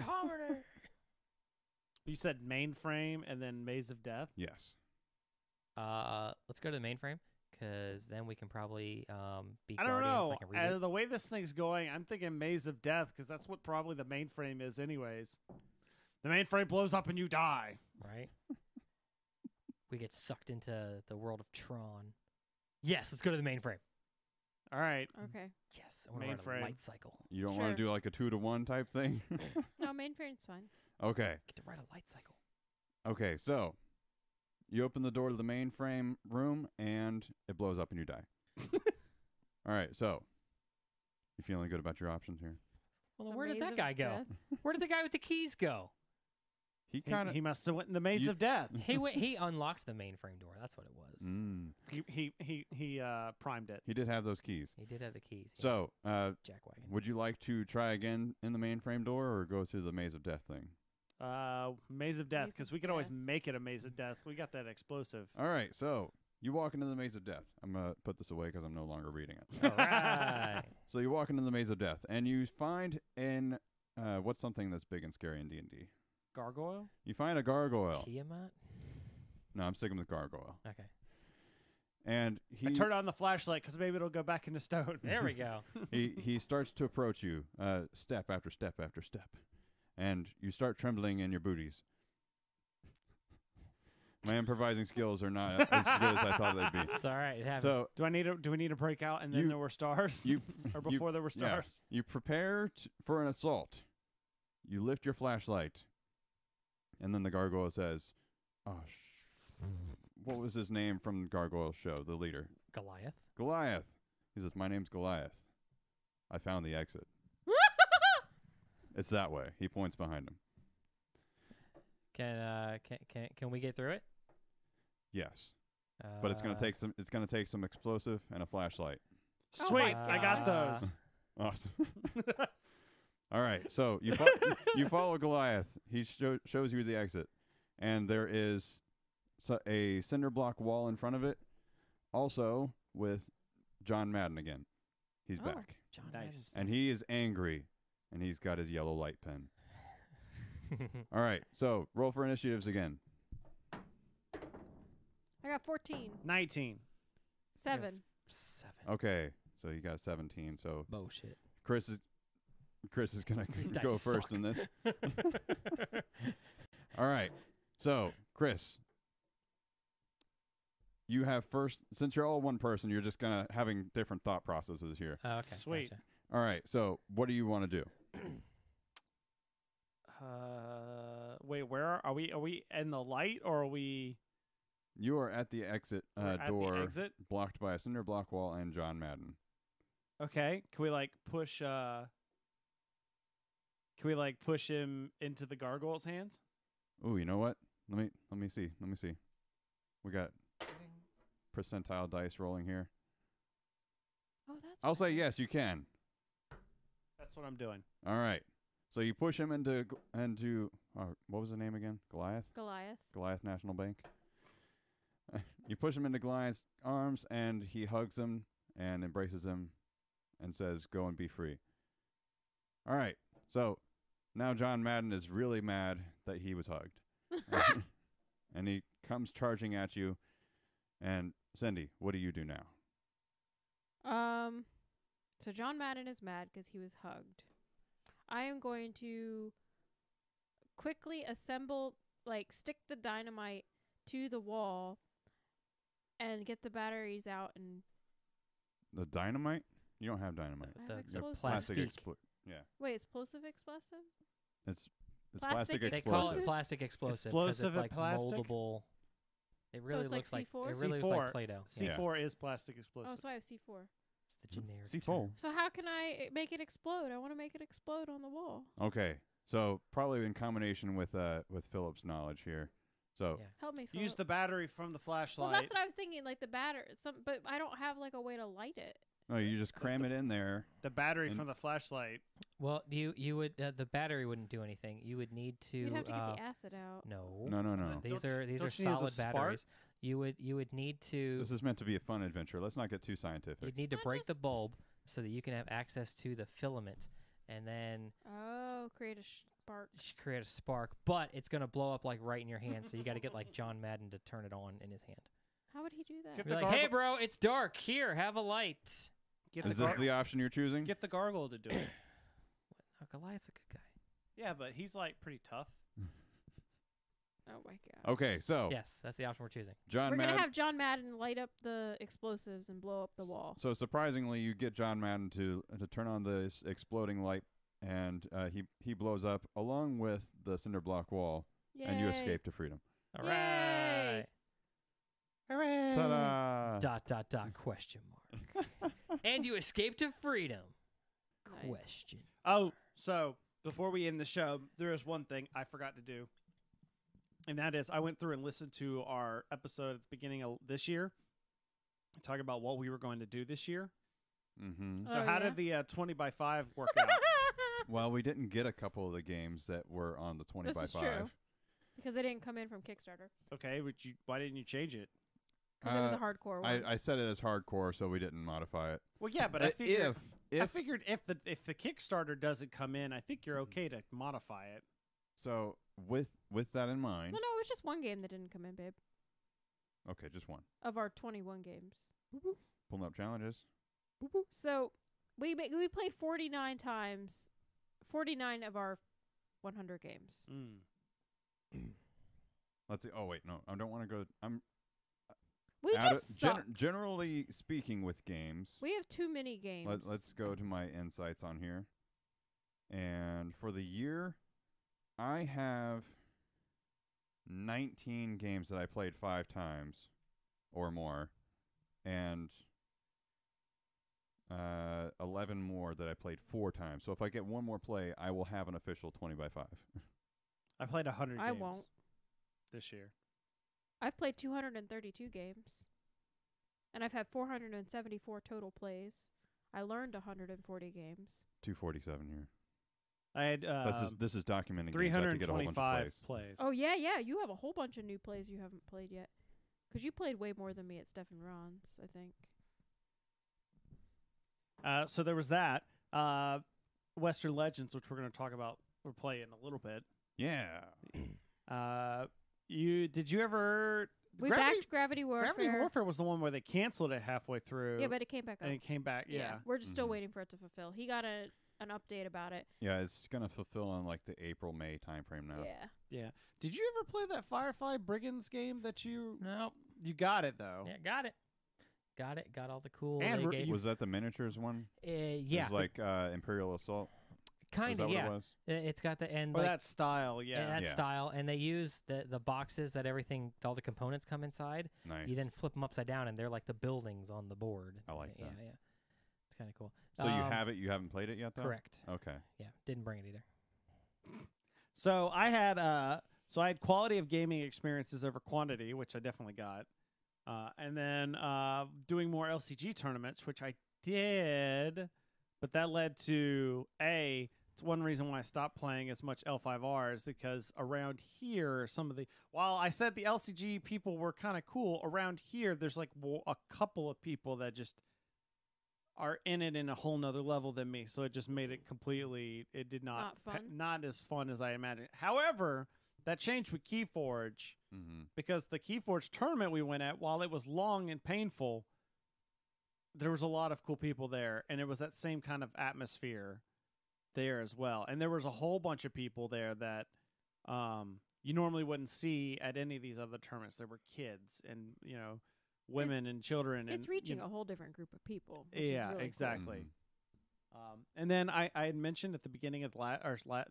Harmony. You said mainframe and then Maze of Death. Yes. Let's go to the mainframe because then we can probably be I don't guardians. know. I can read it. The way this thing's going, I'm thinking Maze of Death because that's what probably the mainframe is, anyways. The mainframe blows up and you die. Right? We get sucked into the world of Tron. Yes, let's go to the mainframe. All right. Okay. Yes, I want to run Mainframe. a light cycle. You don't want Sure. to do like a 2-to-1 type thing? No, mainframe's fine. Okay. Get to ride a light cycle. Okay, so you open the door to the mainframe room and it blows up and you die. All right, so you feeling good about your options here? Well, then The where did maze that of guy go? death. Where did the guy with the keys go? He kind of He must have went in the Maze You- of Death. He unlocked the mainframe door. That's what it was. He primed it. He did have those keys. He did have the keys. Yeah. So, Jackwagon. would you like to try again in the mainframe door or go through the Maze of Death thing? Maze of Death Maze because of we could always Death. make it a Maze of Death. We got that explosive. All right, so you walk into the Maze of Death. I'm going to put this away because I'm no longer reading it. All right. So you walk into the Maze of Death and you find in what's something that's big and scary in D&D? Gargoyle? You find a gargoyle. Tiamat? No, I'm sticking with gargoyle. Okay. And I turned on the flashlight because maybe it'll go back into stone. There we go. he starts to approach you, step after step after step, and you start trembling in your booties. My improvising skills are not as good as I thought they'd be. It's all right. It happens. So Do we need to break out and then You- there were stars? you or you- before there were yeah. stars? you prepare for an assault. You lift your flashlight, and then the gargoyle says, "Oh, what was his name from the gargoyle show? The leader, Goliath. Goliath." He says, "My name's Goliath. I found the exit. It's that way." He points behind him. Can we get through it? Yes. But it's gonna take some explosive and a flashlight. Oh Sweet, my I got gosh. those. Awesome. All right, so you follow Goliath. He shows you the exit, and there is a cinder block wall in front of it. Also with John Madden again. He's Oh. back, John Nice. Madden's and he is angry, and he's got his yellow light pen. All right, so roll for initiatives again. I got 14. 19. 7. 7. Okay, So you got a 17. So Bullshit. Chris is gonna These go dice first suck. in this. All right. So Chris, you have first. Since you're all one person, you're just gonna having different thought processes here. Oh, okay. Sweet. Gotcha. All right. So what do you want to do? Wait, where are we? Are we in the light or are we You are at the exit we're at door, the exit? blocked by a cinder block wall and John Madden. Okay. Can we like push? Can we like push him into the gargoyle's hands? Oh, you know what? Let me see. We got percentile dice rolling here. Oh, that's. I'll say right. yes, you can. That's what I'm doing. All right. So you push him into what was the name again? Goliath National Bank. You push him into Goliath's arms, and he hugs him and embraces him, and says, "Go and be free." All right. So now John Madden is really mad that he was hugged, and he comes charging at you. And Cindy, what do you do now? So John Madden is mad because he was hugged. I am going to quickly assemble, like, stick the dynamite to the wall and get the batteries out and. The dynamite? You don't have dynamite. I have The explosives. plastic. Yeah. Wait, explosive explosive? It's Plastic plastic They explosive. call it Explosives? plastic explosive Explosive it's and like plastic? moldable. It really it's like looks like C4? it really looks C4. like Play-Doh. Yeah. C4 is plastic explosive. Oh, so I have C4. It's the generic. C4. term. So how can I make it explode? I want to make it explode on the wall. Okay. So probably in combination with Philip's knowledge here. So Yeah. Help me. Use Phillip. the battery from the flashlight. Well, that's what I was thinking. Like the batter, but I don't have like a way to light it. no, you just cram it in there. the battery And- from the flashlight. Well, you would the battery wouldn't do anything. You would need to. You'd have to get the acid out. No. No. These Don't are you- these don't are you need the solid spark? batteries. You would need to. This is meant to be a fun adventure. Let's not get too scientific. You'd need to I break the just- bulb so that you can have access to the filament, and then Oh, create a spark. create a spark. But it's gonna blow up like right in your hand. So you got to get like John Madden to turn it on in his hand. How would he do that? Get Be the like, hey, gargle- bro, it's dark. Here, have a light. Get Is the this gar- the option you're choosing? Get the gargoyle to do it. Oh, Goliath's a good guy. Yeah, but he's like pretty tough. Oh my god. Okay, so Yes, that's the option we're choosing. John We're Madden. gonna have John Madden light up the explosives and blow up the wall. So surprisingly, you get John Madden to turn on this exploding light, and he blows up along with the cinder block wall, and you Yay. escape to freedom. All Yay. right. Hooray. Ta-da! Question mark. And you escape to freedom. Nice. Question. Oh, so before we end the show, there is one thing I forgot to do. And that is I went through and listened to our episode at the beginning of this year, talking about what we were going to do this year. Mm-hmm. So Oh, how yeah? did the 20 by 5 work out? Well, we didn't get a couple of the games that were on the 20 This by is 5. true. Because they didn't come in from Kickstarter. Okay, why didn't you change it? Because it was a hardcore one. I set it as hardcore, so we didn't modify it. Well, yeah, but I figured if I figured if the Kickstarter doesn't come in, I think you're okay to modify it. so with that in mind, well, no, it was just one game that didn't come in, babe. okay, just one. Of our 21 games. Pulling up challenges. So we played 49 times, 49 of our 100 games. Let's see. Oh wait, no, I don't want to go. I'm We out just of, suck. generally speaking with games. We have too many games. Let's go to my insights on here. And for the year, I have 19 games that I played 5 times or more, and 11 more that I played 4 times. So if I get one more play, I will have an official 20 by 5. I played 100 I games won't. this year. I've played 232 games. And I've had 474 total plays. I learned 140 games. 247 here. I had This is documenting games. I have to get a whole bunch of 325 plays. plays. Oh, yeah. You have a whole bunch of new plays you haven't played yet. Because you played way more than me at Stefan Ron's, I think. So there was that. Western Legends, which we're going to talk about, we're playing a little bit. Yeah. Did you ever We backed Gravity Warfare. Gravity Warfare was the one where they canceled it halfway through. Yeah, but it came back up. And it came back, yeah. We're just still waiting for it to fulfill. He got an update about it. Yeah, it's gonna fulfill in like the April-May timeframe now. Yeah. Did you ever play that Firefly Brigands game that you... No. You got it, though. Yeah, got it. Got all the cool. And Was that the miniatures one? Yeah. It was like Imperial Assault. Kind of, yeah. What it was? It's got the end. Or like, that style, yeah. That style. And they use the boxes that all the components come inside. Nice. You then flip them upside down, and they're like the buildings on the board. I like that. Yeah. It's kind of cool. So you have it? You haven't played it yet, though? Correct. Okay. Yeah, didn't bring it either. So I had quality of gaming experiences over quantity, which I definitely got. And then doing more LCG tournaments, which I did, but that led to it's one reason why I stopped playing as much L5R is because around here, while I said the LCG people were kind of cool, around here, there's like a couple of people that just are in it in a whole nother level than me. So it just made it it did not as fun as I imagined. However, that changed with Keyforge because the Keyforge tournament we went at, while it was long and painful, there was a lot of cool people there, and it was that same kind of atmosphere there as well. And there was a whole bunch of people there that you normally wouldn't see at any of these other tournaments. There were kids and women and children. It's reaching a whole different group of people. Which Yeah, is really exactly. Cool. And then I had mentioned at the beginning of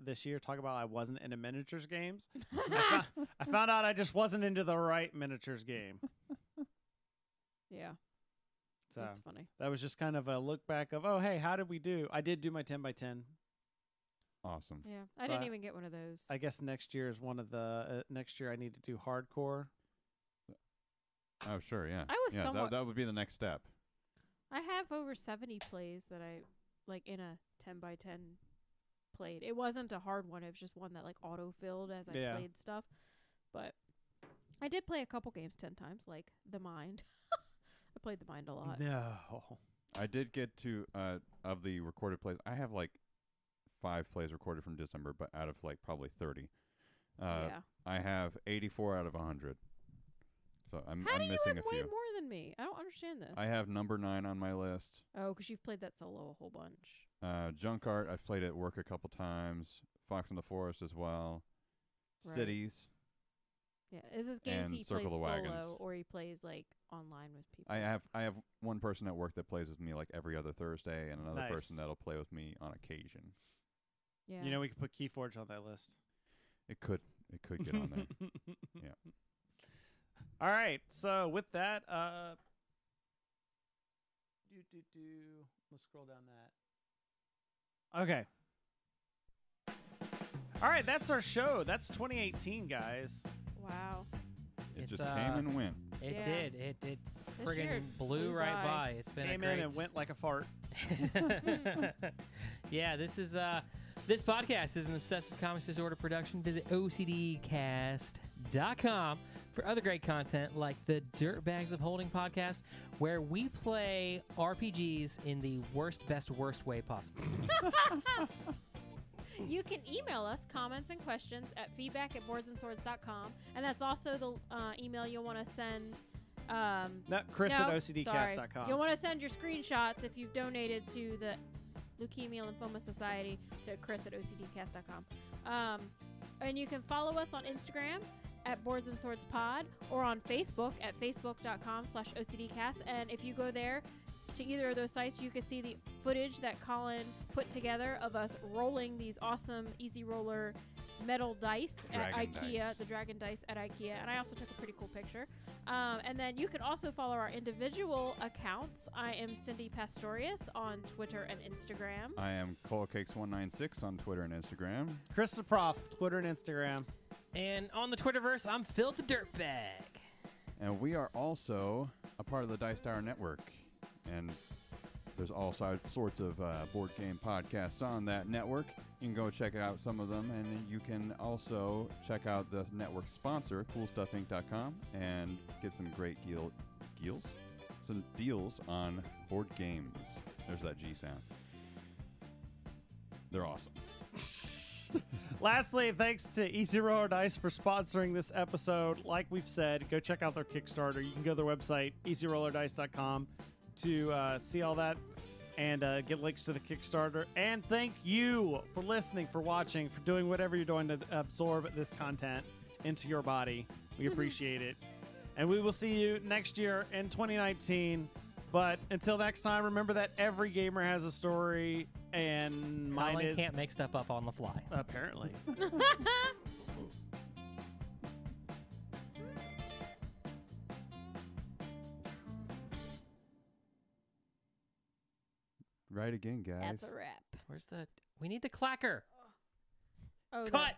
this year, talk about I wasn't into miniatures games. I found out I just wasn't into the right miniatures game. Yeah. So that's funny. That was just kind of a look back of, oh, hey, how did we do? I did do my 10 by 10. Awesome. Yeah, I didn't even get one of those. I guess next year is one of the next year I need to do hardcore. Oh, sure, yeah. I was somewhat... that would be the next step. I have over 70 plays that I, like, in a 10 by 10 played. It wasn't a hard one. It was just one that, like, auto-filled as I played stuff. But I did play a couple games 10 times, like The Mind. I played The Mind a lot. No. I did get to, of the recorded plays, I have, like, 5 plays recorded from December, but out of, like, probably 30. I have 84 out of 100. So I'm missing a few. How do you have way more than me? I don't understand this. I have number 9 on my list. Oh, because you've played that solo a whole bunch. Junk Art, I've played at work a couple times. Fox in the Forest as well. Right. Cities. Yeah, is this games he Circle plays the Wagons. solo or he plays like online with people? I have one person at work that plays with me like every other Thursday, and another Nice. person that'll play with me on occasion. Yeah. You know, we could put Keyforge on that list. It could get on there. Yeah. All right. So with that, let's scroll down that. Okay. All right, that's our show. That's 2018, guys. Wow. It just came and went. It Yeah. did. It This year friggin' blew flew right by. by. It's been Came a great... in and went like a fart. Yeah, this podcast is an Obsessive Comics Disorder production. Visit OCDcast.com for other great content like the Dirtbags of Holding podcast, where we play RPGs in the worst way possible. You can email us comments and questions at feedback@boardsandswords.com, and that's also the email you'll want to send. Chris no, at OCDcast.com. sorry. You'll want to send your screenshots if you've donated to the Leukemia Lymphoma Society to Chris at OCDcast.com. And you can follow us on Instagram at Boards and Swords Pod or on Facebook at facebook.com/OCDcast. And if you go there to either of those sites, you can see the footage that Colin put together of us rolling these awesome Easy Roller metal dice at IKEA, the dragon dice at IKEA. And I also took a pretty cool picture. And then you can also follow our individual accounts. I am Cindy Pastorius on Twitter and Instagram. I am CoilCakes196 on Twitter and Instagram. Chris the Prof, Twitter and Instagram. And on the Twitterverse, I'm Phil the Dirtbag. And we are also a part of the Dice Tower Network. And there's all sorts of board game podcasts on that network. You can go check out some of them, and you can also check out the network sponsor, CoolStuffInc.com, and get some great some deals on board games. There's that G sound. They're awesome. Lastly, thanks to Easy Roller Dice for sponsoring this episode. Like we've said, go check out their Kickstarter. You can go to their website, easyrollerdice.com, to see all that and get links to the Kickstarter. And thank you for listening, for watching, for doing whatever you're doing to absorb this content into your body. We appreciate it. And we will see you next year in 2019. But until next time, remember that every gamer has a story, and mine Colin is... can't make stuff up on the fly. Apparently. Right again, guys. That's a wrap. Where's the... We need the clacker. Oh, Cut!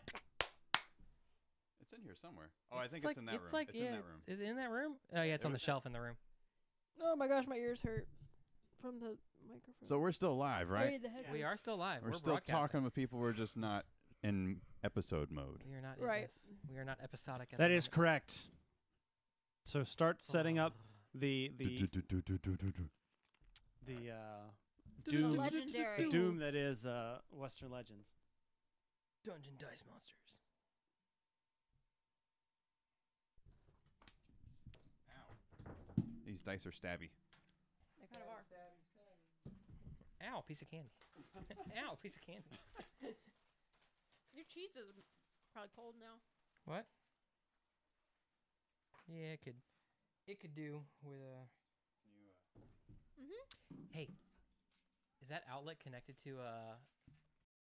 It's in here somewhere. Oh, I think it's in that room. Like, it's in that room. Is it in that room? Oh, yeah, it's on the shelf in the room. Oh my gosh, my ears hurt from the microphone. So we're still live, I right? mean, the headphones. We are still live. We're still broadcasting. talking with people. We're just not in episode mode. We are not Right. in this. We are not episodic. At That the is moment. correct. So start setting up the doom, Legendary. the doom that is Western Legends. Dungeon Dice Monsters. These dice are stabby. They kind of are. Ow, piece of candy. Ow, piece of candy. Your cheese is probably cold now. What? Yeah, it could do with a... Mm-hmm. Hey, is that outlet connected to